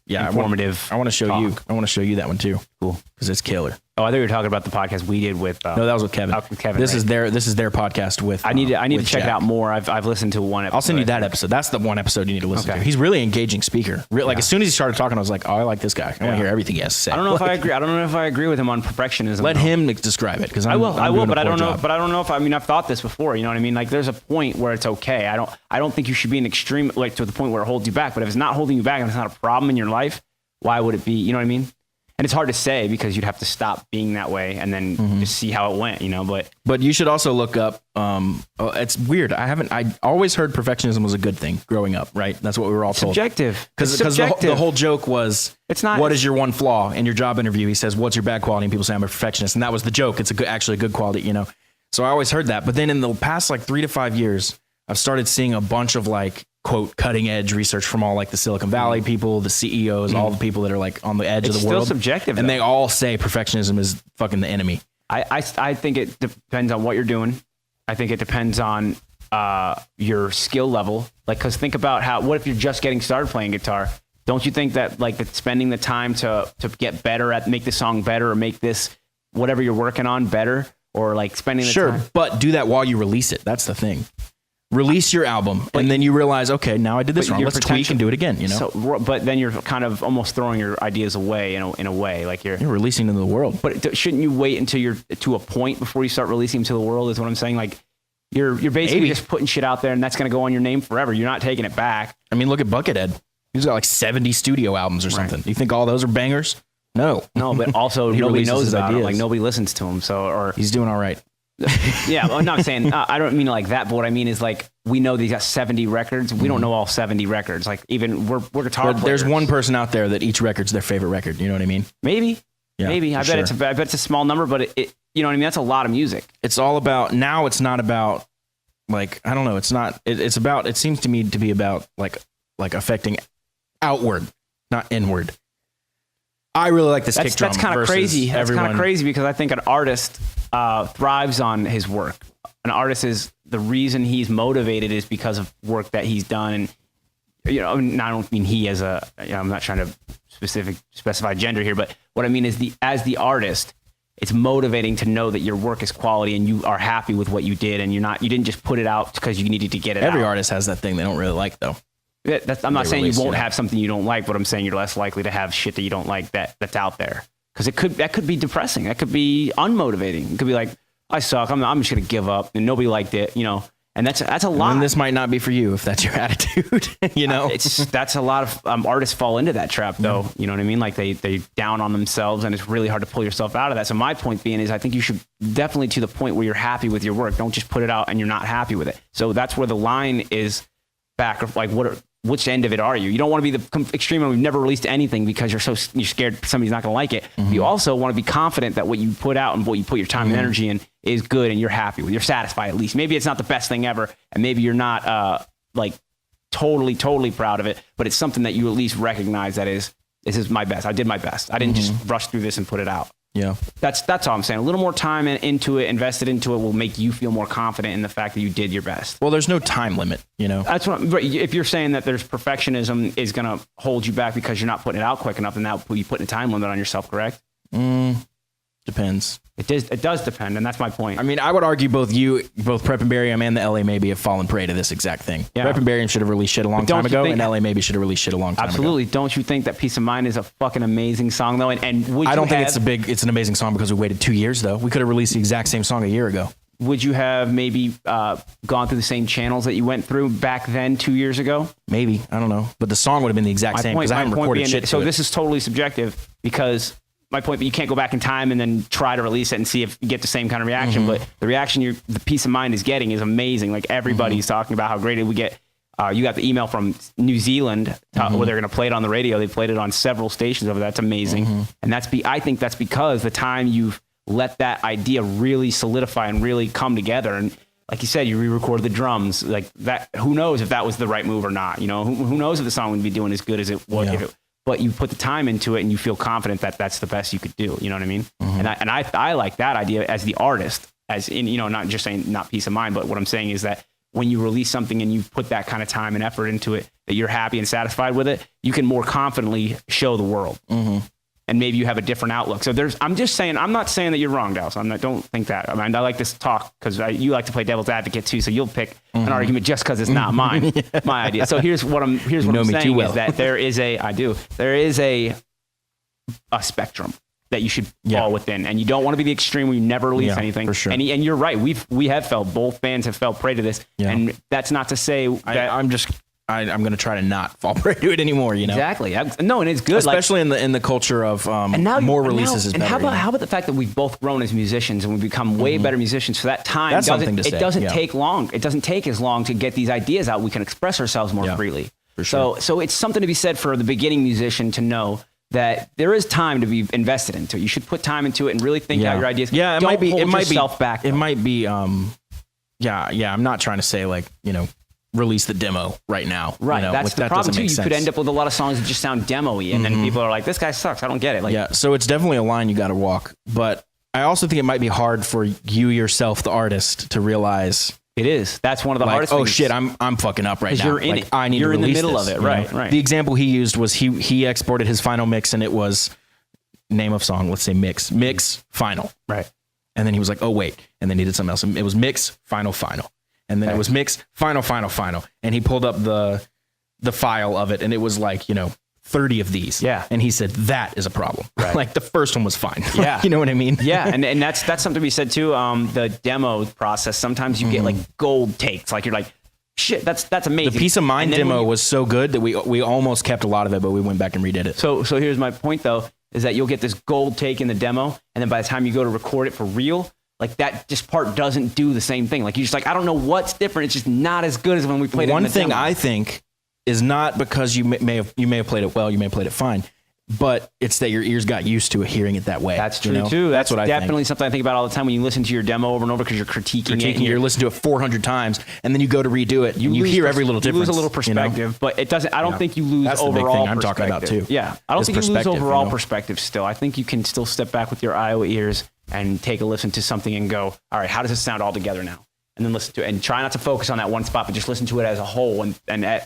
informative. I want to show talk. you. I want to show you that one too. Cool. Because it's killer. Oh, I thought you were talking about the podcast we did with. No, that was with Kevin. with Kevin, This right. is their podcast with. I need to with check Jack. it out more. I've listened to one episode. I'll send you that episode. That's the one episode you need to listen Okay. to. He's really an engaging speaker. Like as soon as he started talking, I was like, oh, I like this guy. I want to hear everything he has to say. I don't know if Like, I agree. I don't know if I agree with him on perfectionism. Let though. him describe it because I will, but I don't know. Job. But I don't know if I've thought this before. You know what I mean? Like, there's a point where it's okay. I don't think you should be an extreme, like to the point where it holds you back. But if it's not holding you back and it's not a problem in your life, why would it be? You know what I mean? And it's hard to say because you'd have to stop being that way and then just see how it went. But you should also look up. It's weird. I always heard perfectionism was a good thing growing up. Right? That's what we were all told. subjective. Because It's subjective. the whole joke was, It's not- what is your one flaw in your job interview? He says, what's your bad quality? And people say, I'm a perfectionist. And that was the joke. It's actually a good quality, So I always heard that. But then in the past like 3 to 5 years, I've started seeing a bunch of like, quote, cutting edge research from all like the Silicon Valley people, the CEOs, all the people that are like on the edge It's of the still world. subjective, And though. they all say perfectionism is fucking the enemy. I think it depends on what you're doing. I think it depends on your skill level. Like, because think about what if you're just getting started playing guitar? Don't you think that like spending the time to get better at make the song better or make this whatever you're working on better, or like spending the Sure, time? but do that while you release it. That's the thing. Release your album, and then you realize, okay, now I did this But wrong. your Let's tweak potential- and do it again. So, but then you're kind of almost throwing your ideas away in a way, like you're releasing them to the world. But shouldn't you wait until you're to a point before you start releasing them to the world? Is what I'm saying. Like you're basically Maybe. just putting shit out there, and that's going to go on your name forever. You're not taking it back. I mean, look at Buckethead. He's got like 70 studio albums or something. You think all those are bangers? No. No, but also He nobody releases knows his about him. ideas. Like nobody listens to him. So or He's doing all right. yeah, I'm not saying I don't mean like that. But what I mean is like we know that he's got 70 records. We don't know all 70 records. Like even we're guitar But there's players. one person out there that each record's their favorite record. You know what I mean? Maybe. Yeah, Maybe. I for bet sure. I bet it's a small number, but it you know what I mean. That's a lot of music. It's all about, now it's not about like, I don't know. It's not, it's about, it seems to me to be about like affecting outward, not inward. I really like this kick drum. That's kind of versus crazy. That's kind everyone. of crazy because I think an artist thrives on his work. An artist is the reason he's motivated is because of work that he's done. And, you know, I don't mean he as a, you know, I'm not trying to specify gender here, but what I mean is as the artist, it's motivating to know that your work is quality and you are happy with what you did and you didn't just put it out because you needed to get it out. Every artist has that thing they don't really like, though. I'm not saying you won't it. have something you don't like, but I'm saying you're less likely to have shit that you don't like that's out there. Because that could be depressing. That could be unmotivating. It could be like, I suck. I'm just gonna give up, and nobody liked it, you know. And that's a lot. And this might not be for you if that's your attitude, you know. That's a lot of artists fall into that trap, though. You know what I mean? Like they down on themselves, and it's really hard to pull yourself out of that. So my point being is, I think you should definitely to the point where you're happy with your work. Don't just put it out and you're not happy with it. So that's where the line is back of like which end of it are you? You don't want to be the extreme and we've never released anything because you're scared somebody's not going to like it. Mm-hmm. You also want to be confident that what you put out and what you put your time and energy in is good and you're happy with. You're satisfied at least. Maybe it's not the best thing ever, and maybe you're not like totally proud of it, but it's something that you at least recognize that this is my best. I did my best. I didn't just rush through this and put it out. Yeah, that's all I'm saying. A little more time into it, invested into it, will make you feel more confident in the fact that you did your best. Well, there's no time limit, you know. That's what. Right, if you're saying that there's perfectionism is going to hold you back because you're not putting it out quick enough, then that will put you putting a time limit on yourself. Correct? Depends. It does depend, and that's my point. I mean, I would argue both Prep and Barium and the LA Maybe have fallen prey to this exact thing. Yeah. Prep and Barium should have released shit a long time ago, and LA Maybe should have released shit a long time ago. Absolutely. Don't you think that Peace of Mind is a fucking amazing song, though? And would I don't think it's an amazing song because we waited 2 years, though. We could have released the exact same song a year ago. Would you have maybe gone through the same channels that you went through back then 2 years ago? Maybe. I don't know. But the song would have been the exact same because I haven't recorded shit So to this is totally subjective because my point, but you can't go back in time and then try to release it and see if you get the same kind of reaction. But the reaction the Peace of Mind is getting is amazing. Like everybody's talking about how great it would get. You got the email from New Zealand where they're going to play it on the radio. They played it on several stations over there. That's amazing. And I think that's because the time you've let that idea really solidify and really come together. And like you said, you re-recorded the drums like that. Who knows if that was the right move or not? You know, who knows if the song would be doing as good as it was. But you put the time into it and you feel confident that that's the best you could do. You know what I mean? And I like that idea as the artist, as in, you know, not just saying not Peace of Mind, but what I'm saying is that when you release something and you put that kind of time and effort into it, that you're happy and satisfied with it, you can more confidently show the world. And maybe you have a different outlook. So I'm just saying, I'm not saying that you're wrong, Dallas. Don't think that. I mean, I like this talk because you like to play devil's advocate too. So you'll pick an argument just because it's not mine, my idea. So here's what I'm saying is that there is a spectrum that you should fall within, and you don't want to be the extreme where you never release anything. For sure. And you're right. We have both bands have fell prey to this, and that's not to say that I'm going to try to not fall prey to it anymore, you know? Exactly. No, and it's good. Especially in the culture of more releases is better. And how about the fact that we've both grown as musicians and we've become way better musicians for that time? That's something to say. It doesn't take long. It doesn't take as long to get these ideas out. We can express ourselves more freely. For sure. So it's something to be said for the beginning musician to know that there is time to be invested into it. You should put time into it and really think out your ideas. Yeah, it might be back. It might be I'm not trying to say like, you know, release the demo right now. Right. You know, that's the problem too. You could end up with a lot of songs that just sound demo-y and then people are like, this guy sucks. I don't get it. Like, yeah. So it's definitely a line you got to walk. But I also think it might be hard for you yourself, the artist, to realize it is. That's one of the hardest things. Oh shit, I'm fucking up right now. You're in it. I need to release in the middle this, of it. Right. Right. The example he used was he exported his final mix and it was name of song. Let's say mix final. Right. And then he was like, oh wait. And then he did something else. It was mix final. And then it was mix, final. And he pulled up the file of it and it was like, you know, 30 of these. Yeah. And he said, that is a problem. Right. Like the first one was fine. Yeah. You know what I mean? Yeah. And that's something to be said too. The demo process, sometimes you get like gold takes. Like you're like, shit, that's amazing. The Peace of Mind demo was so good that we almost kept a lot of it, but we went back and redid it. So here's my point though, is that you'll get this gold take in the demo. And then by the time you go to record it for real, like that just part doesn't do the same thing. Like you're just like, I don't know what's different. It's just not as good as when we played it in the demo. One thing I think is not because you may have played it well, you may have played it fine. but it's that your ears got used to hearing it that way. That's you true know? too. That's what I think. definitely something I think about all the time when you listen to your demo over and over because you're critiquing it. You're listening to it 400 times, and then you go to redo it, and you hear every little difference. You lose a little perspective, you know? but it doesn't. I don't think you lose That's the big overall thing I'm talking about, perspective. too. Yeah, I don't Is think you lose perspective, overall you know? perspective. Still, I think you can still step back with your Iowa ears and take a listen to something and go, all right, how does this sound all together now? And then listen to it and try not to focus on that one spot, but just listen to it as a whole and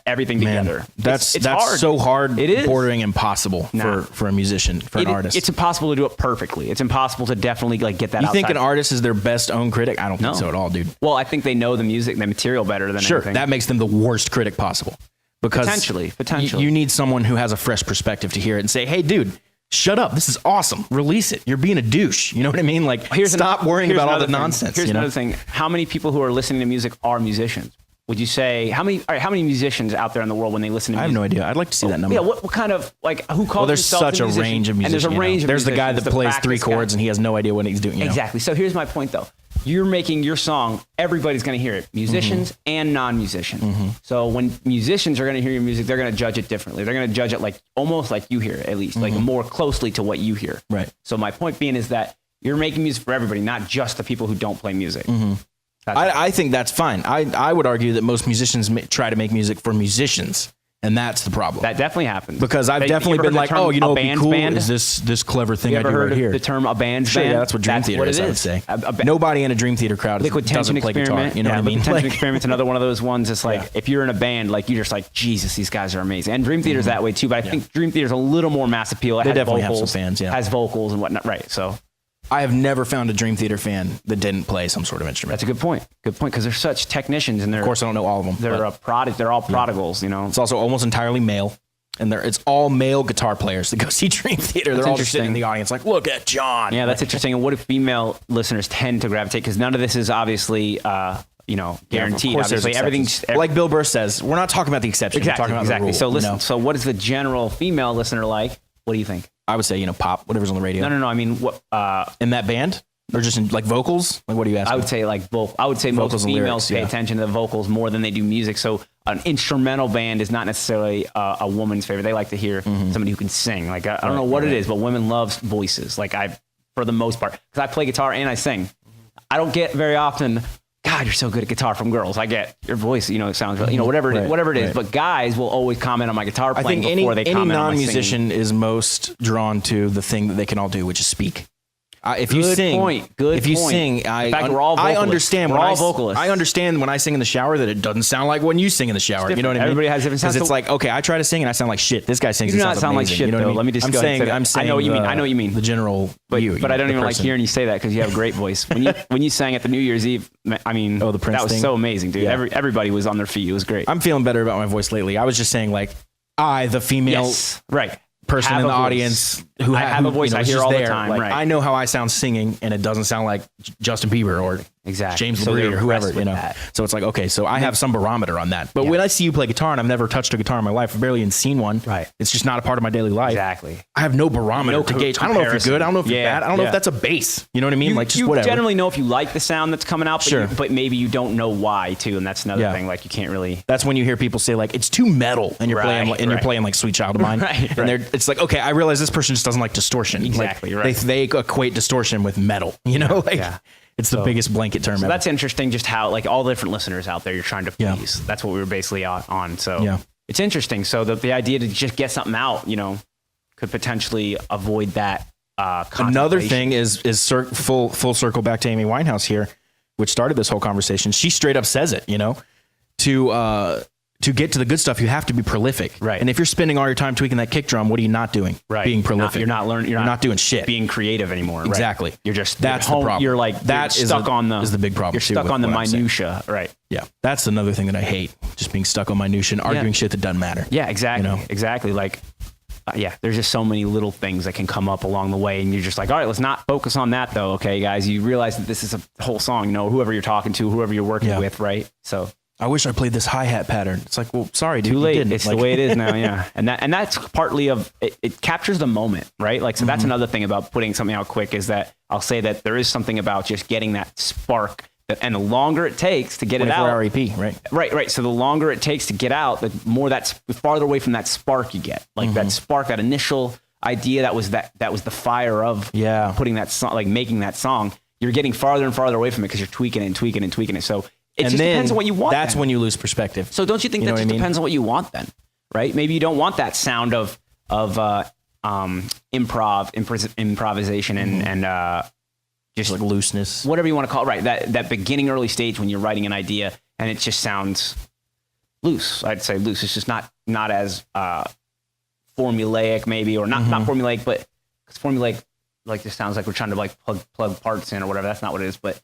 everything Man, together. that's hard. so hard. It is bordering impossible for a musician, for an artist. It's impossible to do it perfectly. It's impossible to definitely like get that. You think outside. an artist is their best own critic? I don't think so at all, dude. Well, I think they know the music, the material better than Sure, anything. that makes them the worst critic possible. Because Potentially. you need someone who has a fresh perspective to hear it and say, "Hey, dude, shut up! This is awesome. Release it. You're being a douche." You know what I mean? Like, stop worrying about all the nonsense. Here's you know? another thing. How many people who are listening to music are musicians? Would you say how many musicians out there in the world when they listen to I have music? no idea. I'd like to see that number. Yeah, what kind of like who calls Well, there's themselves such a musician? range of And musicians. there's a range of There's the guy musicians, that plays practice 3 chords guy. and he has no idea what he's doing. You know? Exactly. So here's my point, though. You're making your song. Everybody's going to hear it. Musicians and non-musicians. So when musicians are going to hear your music, they're going to judge it differently. They're going to judge it like almost like you hear it, at least, like more closely to what you hear. Right. So my point being is that you're making music for everybody, not just the people who don't play music. I think that's fine. I would argue that most musicians try to make music for musicians, and that's the problem. That definitely happens. Because I've You definitely ever been heard like, the term oh, you know, a what'd be band's cool band? is this clever thing You I ever do heard right of here. the term a band's Sure, band? yeah, that's what Dream Theater what is, it I would say. A Nobody in a Dream Theater crowd Liquid Tension doesn't play Experiment. guitar. You know what I mean? Liquid Tension Like, Experiment's another one of those ones. It's like if you're in a band, like you're just like, Jesus, these guys are amazing. And Dream Theater's that way too. But I think Dream Theater's a little more mass appeal. It They has definitely have vocals, some fans, yeah. has vocals and whatnot. Right. So I have never found a Dream Theater fan that didn't play some sort of instrument. that's a good point. Good point. Because they're such technicians and they're, Of course, I don't know all of them. they're but they're all prodigals, you know. it's also almost entirely male. And it's all male guitar players that go see Dream Theater. They're all just sitting in interesting. the audience like, look at John. Yeah, that's interesting. And what do female listeners tend to gravitate? Because none of this is obviously, guaranteed. Of course there's Obviously, everything's exceptions. Like Bill Burr says, we're not talking about the exception. exactly, we're talking about exactly. the rule. So listen. you know? So what is the general female listener like? What do you think? I would say, pop, whatever's on the radio. No. I mean, what? In that band? Or just in like vocals? Like, what do you ask? I would say like both. I would say Vocals most and females lyrics, pay yeah. attention to the vocals more than they do music. So an instrumental band is not necessarily a woman's favorite. They like to hear somebody who can sing. Like I don't know what it is, but women love voices. Like for the most part, because I play guitar and I sing. I don't get very often. God, you're so good at guitar from girls. I get your voice. Sounds really, whatever it is. But guys will always comment on my guitar I playing think before they any comment on my singing. non-musician is most drawn to the thing that they can all do, which is speak. If you Good sing, point. Good if you point. sing, In fact, we're all I vocalists. understand We're when all vocalists. I understand when I sing in the shower that it doesn't sound like when you sing in the shower. You know what I mean? Everybody has different sounds. Because it's So- like, okay, I try to sing and I sound like shit. This guy sings. You do and not sounds sound like amazing. shit, You know what I though. mean? Let me just I'm go ahead saying, and say that. I'm saying. I know what you mean. I know what you mean. The general view. But I don't the even like person. hearing you say that because you have a great voice. When you sang at the New Year's Eve, I mean, Oh, the Prince that was thing? so amazing, dude. Yeah. Everybody was on their feet. It was great. I'm feeling better about my voice lately. I was just saying, like, the female yes, right. person Have in a the voice. audience who I have a voice I is hear just all the there. time, Like, right. I know how I sound singing, and it doesn't sound like Justin Bieber or Exactly. James So LaBrie they're or whoever. impressed with that. So it's like, okay, so I have some barometer on that. But when I see you play guitar, and I've never touched a guitar in my life, I've barely even seen one. Right. It's just not a part of my daily life. Exactly. I have no barometer No to gauge. I don't know if you're comparison. good. I don't know if you're Yeah, bad. I don't know yeah. if that's a bass. You know what I mean? Like just you whatever. generally know if you like the sound that's coming out, but, Sure. but maybe you don't know why too, and that's another Yeah. thing. Like you can't really. That's when you hear people say like it's too metal, and you're playing Right, and you're right. playing like Sweet Child of Mine, Right, and it's like, okay, I realize this person just doesn't like distortion. Exactly, like, right. They equate distortion with metal. You know, like yeah. it's the biggest blanket term. So ever. that's interesting. Just how like all the different listeners out there you're trying to Yeah. please. That's what we were basically on. So Yeah. it's interesting. So the idea to just get something out, could potentially avoid that. Another contemplation. thing is full circle back to Amy Winehouse here, which started this whole conversation. She straight up says it, to get to the good stuff, you have to be prolific. Right. And if you're spending all your time tweaking that kick drum, what are you not doing? Right. Being prolific. You're not learning. You're not doing shit. Being creative anymore. Right? Exactly. You're just That's home, the problem. You're like that you're is stuck the- on the is the big problem You're too stuck with on the what I'm saying. minutia. Right. Yeah. That's another thing that I hate. Just being stuck on minutia and arguing shit that doesn't matter. Yeah. Exactly. You know? Exactly. Like. There's just so many little things that can come up along the way, and you're just like, all right, let's not focus on that though. Okay, guys, you realize that this is a whole song. Whoever you're talking to, whoever you're working with, right? So I wish I played this hi-hat pattern. It's like, well, sorry, dude. too you late. didn't. It's Like- the way it is now. Yeah, and that's partly of it. It captures the moment, right? Like, so that's another thing about putting something out quick is that I'll say that there is something about just getting that spark. And the longer it takes to get it 24 out, hour EP, right? Right. So the longer it takes to get out, the more the farther away from that spark you get. Like that spark, that initial idea that was the fire of putting that song, like making that song, you're getting farther and farther away from it because you're tweaking it and tweaking it and tweaking it. So it just depends on what you want. That's when you lose perspective. So don't you think that just depends on what you want then, right? Maybe you don't want that sound of improvisation and just like looseness, whatever you want to call it, right? That beginning early stage when you're writing an idea and it just sounds loose. I'd say loose. It's just not as formulaic maybe, or not formulaic, but because formulaic like just sounds like we're trying to like plug parts in or whatever. That's not what it is, but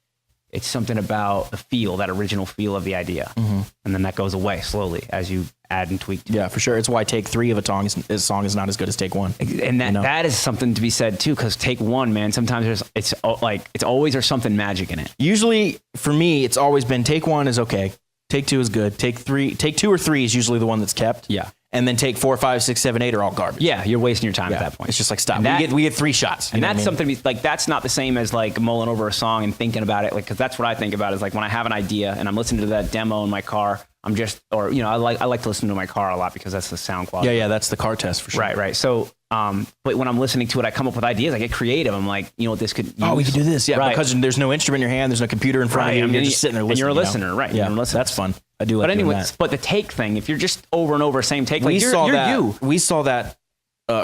it's something about the feel, that original feel of the idea. And then that goes away slowly as you add and tweak to it. Yeah, for sure. It's why take 3 of a song is not as good as take 1. And that is something to be said too, because take 1, man, sometimes it's always there's something magic in it. Usually for me, it's always been take 1 is okay. Take 2 is good. Take 2 or 3 is usually the one that's kept. Yeah. And then take 4, 5, 6, 7, 8 are all garbage. Yeah, you're wasting your time at that point. It's just like, stop. And We get 3 shots. And that's something like, that's not the same as like mulling over a song and thinking about it. Like, cause that's what I think about is like when I have an idea and I'm listening to that demo in my car, I'm just, or, you know, I like to listen to my car a lot because that's the sound quality. Yeah. That's the car test for sure. Right. So, but when I'm listening to it, I come up with ideas. I get creative. I'm like, you know what, this could use. Oh, we could do this. Yeah. Right. Because there's no instrument in your hand. There's no computer in front of you. You're just sitting there listening. And you're a listener, right? Yeah. You're a listener. That's fun. I do like But doing anyway, that. but the take thing, if you're just over and over same take, like We saw that you.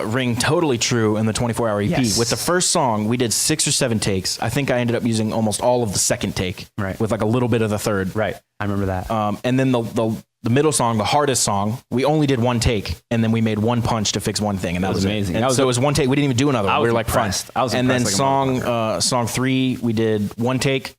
ring totally true in the 24-hour EP. Yes. With the first song, we did 6 or 7 takes. I think I ended up using almost all of the second take, Right. with like a little bit of the third. Right. I remember that. And then the middle song, the hardest song, we only did 1 take, and then we made 1 punch to fix 1 thing, and that was amazing. It. And so it was 1 take. We didn't even do another one. We were like, impressed. fun. I was and then impressed song 3, we did 1 take,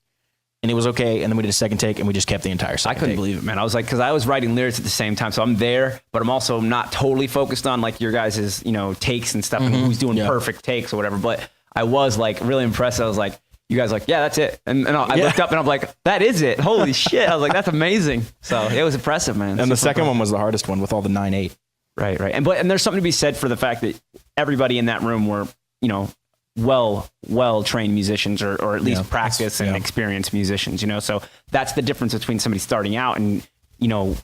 and it was okay. And then we did a second take, and we just kept the entire I second couldn't take. believe it, man. I was like, because I was writing lyrics at the same time, so I'm there, but I'm also not totally focused on like your guys' takes and stuff, and who's doing perfect takes or whatever. But I was like really impressed. I was like, you guys are like, yeah, that's it. And I looked up and I'm like, that is it. Holy shit. I was like, that's amazing. So it was impressive, man. And the second one was the hardest one with all the 9/8. Right. And there's something to be said for the fact that everybody in that room were, well trained musicians or at least practice and experienced musicians, so that's the difference between somebody starting out and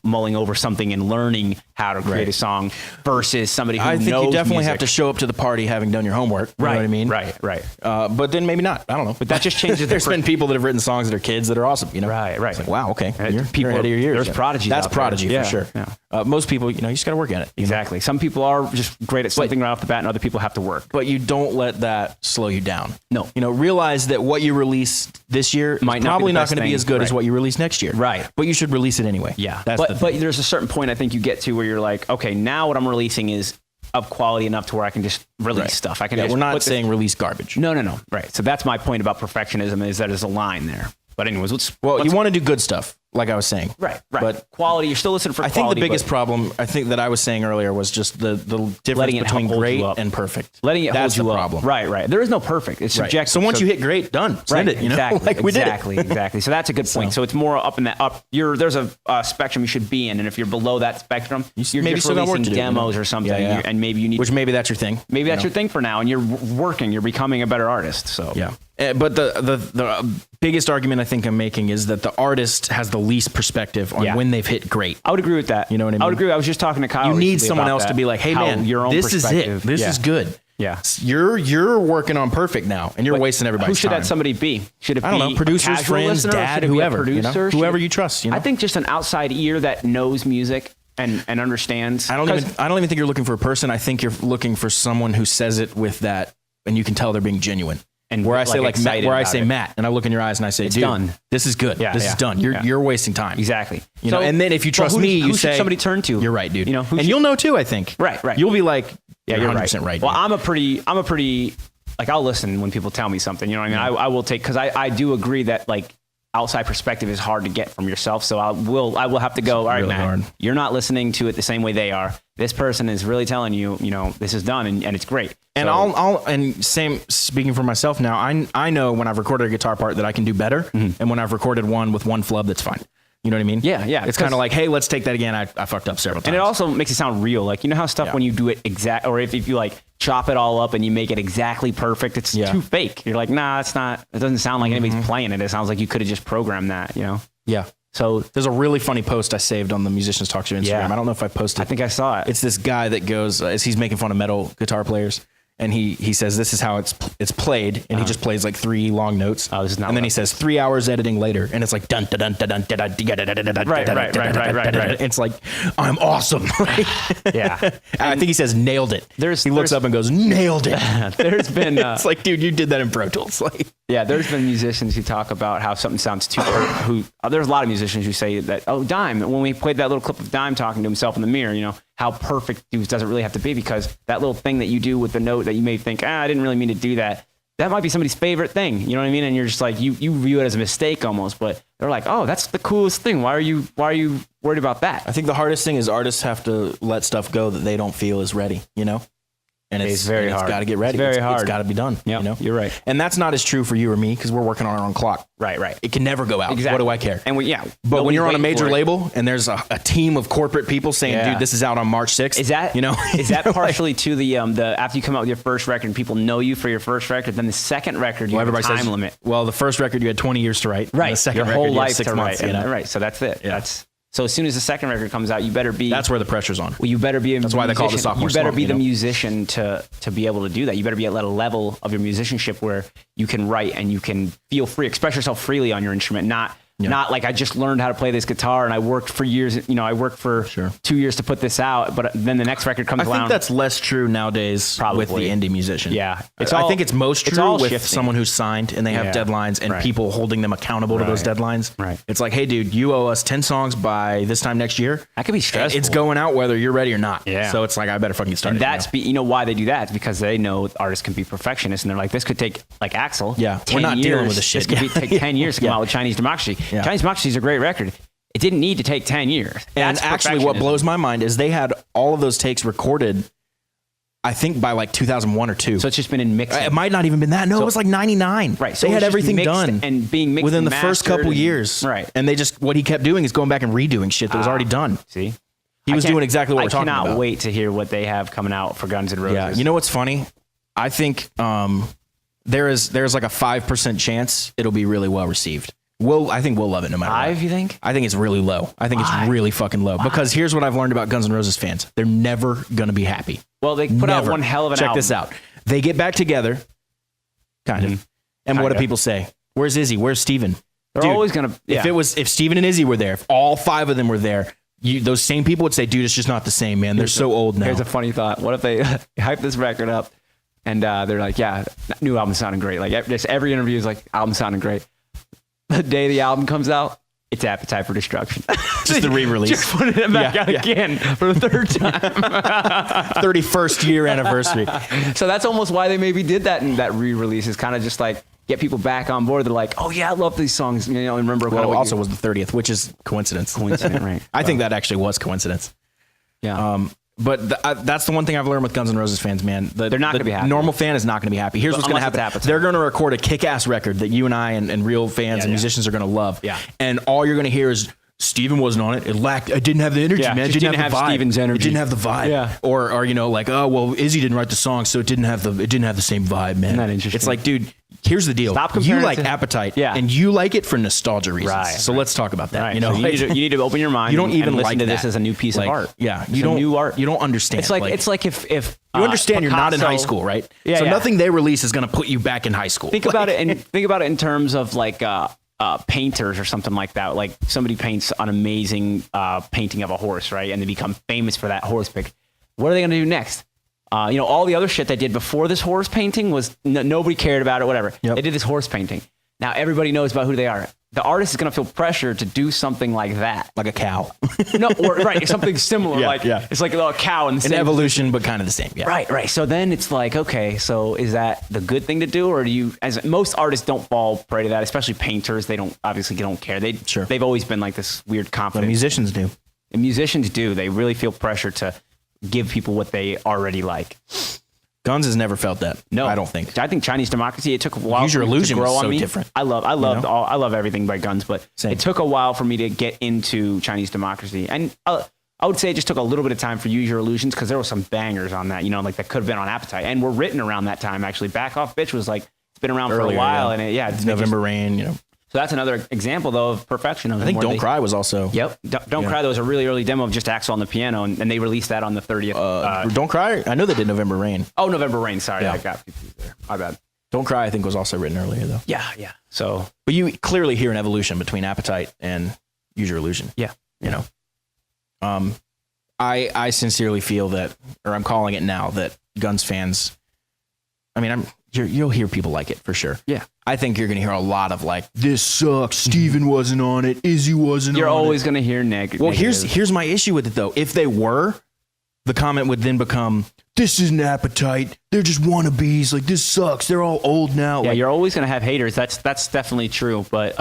mulling over something and learning how to create a song versus somebody who knows I think you definitely music. have to show up to the party having done your homework. You know what I mean? Right. But then maybe not. I don't know. But that just changes. There's been people that have written songs that are kids that are awesome. Right. It's like, wow, okay. You're People ahead of your years. There's prodigies. That's out there. prodigy for sure. Yeah. Most people, you just got to work at it. Exactly. Some people are just great at something right off the bat, and other people have to work. But you don't let that slow you down. No. Realize that what you release this year Might is not be probably the not best going to be thing. as good as Right. what you release next year. Right. But you should release it anyway. Yeah. That's the thing. But there's a certain point I think you get to where you're like, okay, now what I'm releasing is of quality enough to where I can just release stuff. I can. Yeah, just we're not put this- saying release garbage. No. Right. So that's my point about perfectionism is that there's a line there. But anyways, You want to do good stuff, like I was saying. Right. But quality, you're still listening for I think quality. the biggest but problem, I think that I was saying earlier, was just the difference Letting it between hold you great up. and perfect. letting it That's hold you the up. problem. Right. There is no perfect. It's Right. subjective. So once you hit great, done. Send it. Exactly. Like we did it. Exactly. So that's a good point. So it's more up in that up. There's a spectrum you should be in, and if you're below that spectrum, you're maybe just still got work releasing to do, demos or something, Yeah. and maybe you need. Which maybe that's your thing. Maybe that's your thing for now, and you're working. You're becoming a better artist. So Yeah. But the biggest argument I think I'm making is that the artist has the least perspective on when they've hit great. I would agree with that. You know what I mean? I would agree. I was just talking to Kyle. You need recently someone about else that. to be like, hey How man, your own this is it. perspective. This Yeah. is good. Yeah. You're working on perfect now, and you're wasting everybody's Who should time. that somebody be? Should it I don't be know, a producers, casual friends, listener, or dad, should it be a whoever, producer? Should whoever it- you trust. I think just an outside ear that knows music and understands. I don't even think you're looking for a person. I think you're looking for someone who says it with that, and you can tell they're being genuine. And where I say like Matt, excited where I about say it. Matt, and I look in your eyes and I say, It's dude, done. this is good. This is done. You're wasting time. Exactly. You know, and then if you trust me, you who say should somebody turn to? You're right, dude. who and you'll know too. I think. Right. You'll be like, Yeah, you're you're 100% right. Well, dude. I'm a pretty like I'll listen when people tell me something. You know what I mean? I will take because I do agree that like outside perspective is hard to get from yourself. So I will have to go. All right, really Matt, hard. you're not listening to it the same way they are. This person is really telling you, this is done and it's great. And So- speaking for myself now, I know when I've recorded a guitar part that I can do better, and when I've recorded one with one flub, that's fine. You know what I mean? Yeah. It's kind of like, hey, let's take that again. I fucked up several times. And it also makes it sound real. Like, you know how stuff when you do it exact, or if you like chop it all up and you make it exactly perfect, it's too fake. You're like, nah, it's not, it doesn't sound like anybody's playing it. It sounds like you could have just programmed that, Yeah. So there's a really funny post I saved on the Musicians Talk Show Instagram. Yeah. I don't know if I posted. I think I saw it. It's this guy that goes, as he's making fun of metal guitar players, and he says this is how it's played, and he just plays like 3 long notes. Oh, this is not and then what he says 3 hours editing later, and it's like dun dun dun dun dun dun dun. Right. It's like I'm awesome. Yeah. I think he says nailed it. He looks up and goes nailed it. There's been It's like, dude, you did that in Pro Tools. Like, yeah, there's been musicians who talk about how something sounds too perfect. There's a lot of musicians who say that, oh, Dime, when we played that little clip of Dime talking to himself in the mirror, you know, how perfect does it really have to be? Because that little thing that you do with the note that you may think, I didn't really mean to do that. That might be somebody's favorite thing. You know what I mean? And you're just like, you view it as a mistake almost, but they're like, oh, that's the coolest thing. Why are you worried about that? I think the hardest thing is artists have to let stuff go that they don't feel is ready, you know? And It's very hard. It's got to get ready. It's very hard. It's got to be done. Yeah, you know? you're right. And that's not as true for you or me because we're working on our own clock. Right. It can never go out. Exactly. What do I care? And But when you're on a major label. label and there's a team of corporate people saying, Yeah. dude, this is out on March 6th. Is that, you know, is that partially to the after you come out with your first record and people know you for your first record, then the second record you have a time limit. Well, the first record you had 20 years to write. Right. And the second your record whole you have life 6 to months. write. You know? Right. So that's it. Yeah. So as soon as the second record comes out, you better be. That's where the pressure's on. Well, you better be. That's why they call it the sophomore You better slump, be you the know? musician to be able to do that. You better be at a level of your musicianship where you can write and you can feel free, express yourself freely on your instrument, not like I just learned how to play this guitar and I worked for years. You know, I worked for 2 years to put this out, but then the next record comes I around. think that's less true nowadays with the indie musician. Yeah. I think it's most it's true all with shifting. someone who's signed and they have Yeah. deadlines and Right. people holding them accountable to those deadlines. Right. It's like, hey, dude, you owe us 10 songs by this time next year. That could be stressful. It's going out whether you're ready or not. Yeah. So it's like, I better fucking get started. And that's you know why they do that? It's because they know artists can be perfectionists, and they're like, this could take like Axl. Yeah, 10 we're not years. dealing with this shit. This could take 10 years to come Yeah. out with Chinese Democracy. Yeah. Chinese Democracy is a great record. It didn't need to take 10 years. And That's actually, what perfectionism. blows my mind is they had all of those takes recorded, I think, by like 2001 or 2. So it's just been in mixing. It might not even been that. No, it was like 99. Right. So They it was had just everything mixed done and being mixed within and the first mastered couple and- years. Right. And what he kept doing is going back and redoing shit that was already done. See? He was doing exactly what we're talking I about. cannot wait to hear what they have coming out for Guns N' Roses. Yeah. You know what's funny? I think there's like a 5% chance it'll be really well received. I think we'll love it no matter what. 5, you think? I think it's really low. I think it's really fucking low. Because here's what I've learned about Guns N' Roses fans. They're never going to be happy. Well, they put out Never. one hell of an Check album. this out. They get back together, kind of. And what do Kinda. people say? Where's Izzy? Where's Steven? They're always going to. Yeah. If Steven and Izzy were there, if all 5 of them were there, those same people would say, dude, it's just not the same, man. They're so old now. Here's a funny thought. What if they hype this record up and they're like, yeah, new album sounding great. Like just every interview is like, album sounding great. The day the album comes out, it's Appetite for Destruction. Just the re-release. Just put it back Yeah, out yeah. again for the third time. 31st year anniversary. So that's almost why they maybe did that in that re-release, is kind of just like get people back on board. They're like, oh yeah, I love these songs. You know, and remember Well, what also was the 30th, which is coincidence. Coincidence, right. I think that actually was coincidence. Yeah. But that's the one thing I've learned with Guns N' Roses fans, man. They're not gonna be happy. Normal fan is not going to be happy. Here's what's going to Unless it's happen. Appetite. They're going to record a kick-ass record that you and I and real fans and musicians are going to love. Yeah. And all you're going to hear is, Steven wasn't on it. I didn't have the energy, Yeah, man. It just didn't didn't have the have vibe. Steven's energy. It didn't have the vibe. Yeah. Or you know, like, oh well, Izzy didn't write the song, so it didn't have the same vibe, man. Isn't that interesting? It's like, dude, here's the deal. Stop you comparing like to- Appetite, Yeah. and you like it for nostalgia reasons. Right, So right. let's talk about that. Right. You know, So you need to open your mind. you don't and even listen like to this that. as a new piece Like, of art. Yeah, It's you a don't. new art. You don't understand. It's like if you understand you're not in high Picasso- school, right? Yeah, so yeah. nothing they release is going to put you back in high school. Think about it in terms of like painters or something like that. Like somebody paints an amazing painting of a horse, right? And they become famous for that horse pick. What are they going to do next? You know, all the other shit they did before this horse painting was nobody cared about it, whatever. Yep. They did this horse painting. Now everybody knows about who they are. The artist is going to feel pressure to do something like that. like a cow, No, or right, something similar. Yeah, like yeah. it's like a little cow in the an same evolution, but kind of the same. Yeah. Right. So then it's like, okay, so is that the good thing to do, or do you? As most artists don't fall prey to that, especially painters. They don't care. They've always been like this weird But confidence. musicians do. And musicians do. They really feel pressure to give people what they already like. Guns has never felt that. No, I don't think. I think Chinese Democracy. It took a while. Use Your for it to Illusion grow was on so me. different. I love everything by Guns, but Same. it took a while for me to get into Chinese Democracy, and I would say it just took a little bit of time for Use Your Illusions, because there were some bangers on that. You know, like that could have been on Appetite, and were written around that time. Actually, Back Off Bitch was like it's been around for Earlier, a while, yeah. and it's November Rain. You know. So that's another example, though, of perfectionism. I think where Don't they- Cry was also. Yep. Don't Cry, though, was a really early demo of just Axl on the piano, and they released that on the 30th. Don't Cry. I know they did November Rain. November Rain. Sorry, Yeah. I got confused there. My bad. Don't Cry, I think, was also written earlier though. Yeah. So, But you clearly hear an evolution between Appetite and Use Your Illusion. yeah. You know, I sincerely feel that, or I'm calling it now, that Guns fans. I mean, you'll hear people like it for sure. Yeah. I think you're going to hear a lot of like, this sucks. Steven wasn't on it. Izzy wasn't You're on always it. going to hear negative. Well, here's my issue with it though. If they were, the comment would then become, this isn't Appetite. They're just wannabes. Like, this sucks. They're all old now. Yeah, Like, you're always going to have haters. That's definitely true. But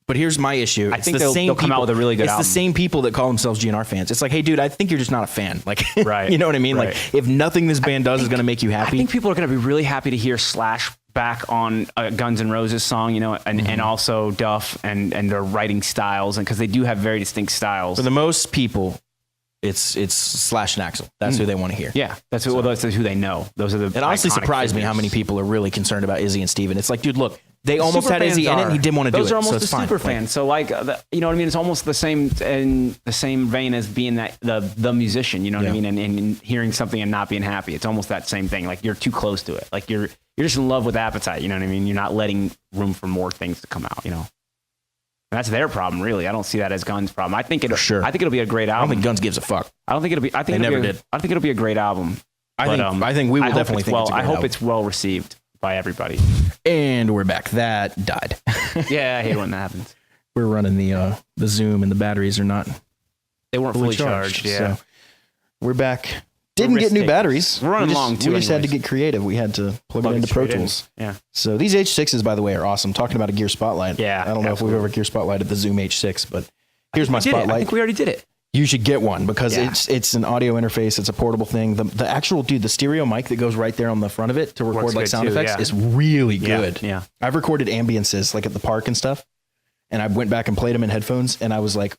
but here's my issue. I It's think the they'll same come out people- with a really good It's album. the same people that call themselves GNR fans. It's like, hey, dude, I think you're just not a fan. Like, Right. you know what I mean? Right. Like, if nothing this band does is going to make you I happy, think people are going to be really happy to hear Slash back on a Guns N' Roses song, you know, and also Duff and their writing styles, and because they do have very distinct styles. for the most people, it's Slash and Axl. That's who they want to hear. Yeah, that's who they know. Those are the. It honestly iconic surprised me how figures. many people are really concerned about Izzy and Steven. It's like, dude, look, they almost Super had Izzy fans in it and he didn't want to do it. Those are almost so the it's fine. super Like, fans. So like, you know what I mean? It's almost the same in the same vein as being that the musician. You know what I Yeah. mean? And hearing something and not being happy. It's almost that same thing. Like you're too close to it. Like you're just in love with Appetite. You know what I mean? You're not letting room for more things to come out. You know. And that's their problem, really. I don't see that as Guns' problem. I think sure. I think it'll be a great I don't album. think Guns gives a fuck. I don't think it'll be. I think They it'll never be a, did. I think it'll be a great album. I think we will hope definitely it's think well. it's a I great hope album. it's well received by everybody. And we're back. That died. Yeah, I hate when that happens. We're running the Zoom and the batteries are not They weren't fully charged. Yeah. So we're back. Didn't get new risk-takers. batteries. We're running We just- long, too, We just had to anyways. get creative. We had to plug it into Pro straight in. Tools. Yeah. So these H6s, by the way, are awesome. Talking about a gear spotlight. Yeah, I don't know if we've ever gear spotlighted the Zoom H6, but here's my We did it. I spotlight. think we already did it. You should get one because Yeah. it's an audio interface. It's a portable thing. The actual the stereo mic that goes right there on the front of it to record Works like good sound too, effects yeah. is really Yeah, good. yeah. I've recorded ambiances like at the park and stuff, and I went back and played them in headphones, and I was like,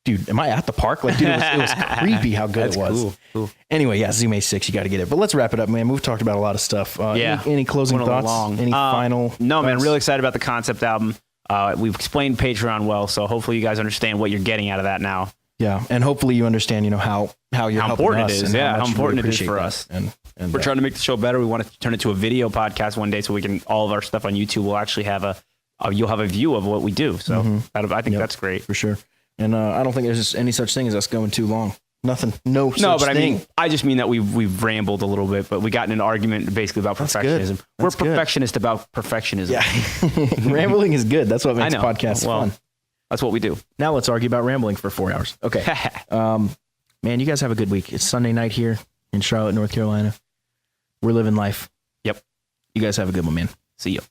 dude, am I at the park? Like, dude, it was creepy how good That's it was. cool. Anyway, yeah, Zoom H6, you got to get it. But let's wrap it up, man. We've talked about a lot of stuff. Yeah. Any closing Went a little thoughts? long. Any final? No, man. thoughts? Really excited about the concept album. We've explained Patreon well, so hopefully you guys understand what you're getting out of that now. Yeah, and hopefully you understand, how you're How helping important us it is. and Yeah, much how we important it is appreciate for that. us. And We're trying to make the show better. We want to turn it to a video podcast one day, so we can all of our stuff on YouTube will actually have you'll have a view of what we do. So I think that's great. for sure. And I don't think there's any such thing as us going too long. Nothing. No such No, but I thing. mean, I just mean that we've rambled a little bit, but we got in an argument basically about That's good. perfectionism. We're That's good. perfectionist about perfectionism. Yeah. Rambling is good. That's what I makes know. podcasts Well, fun. that's what we do. Now let's argue about rambling for 4 hours. Okay. Man, you guys have a good week. It's Sunday night here in Charlotte, North Carolina. We're living life. Yep. You guys have a good one, man. See you.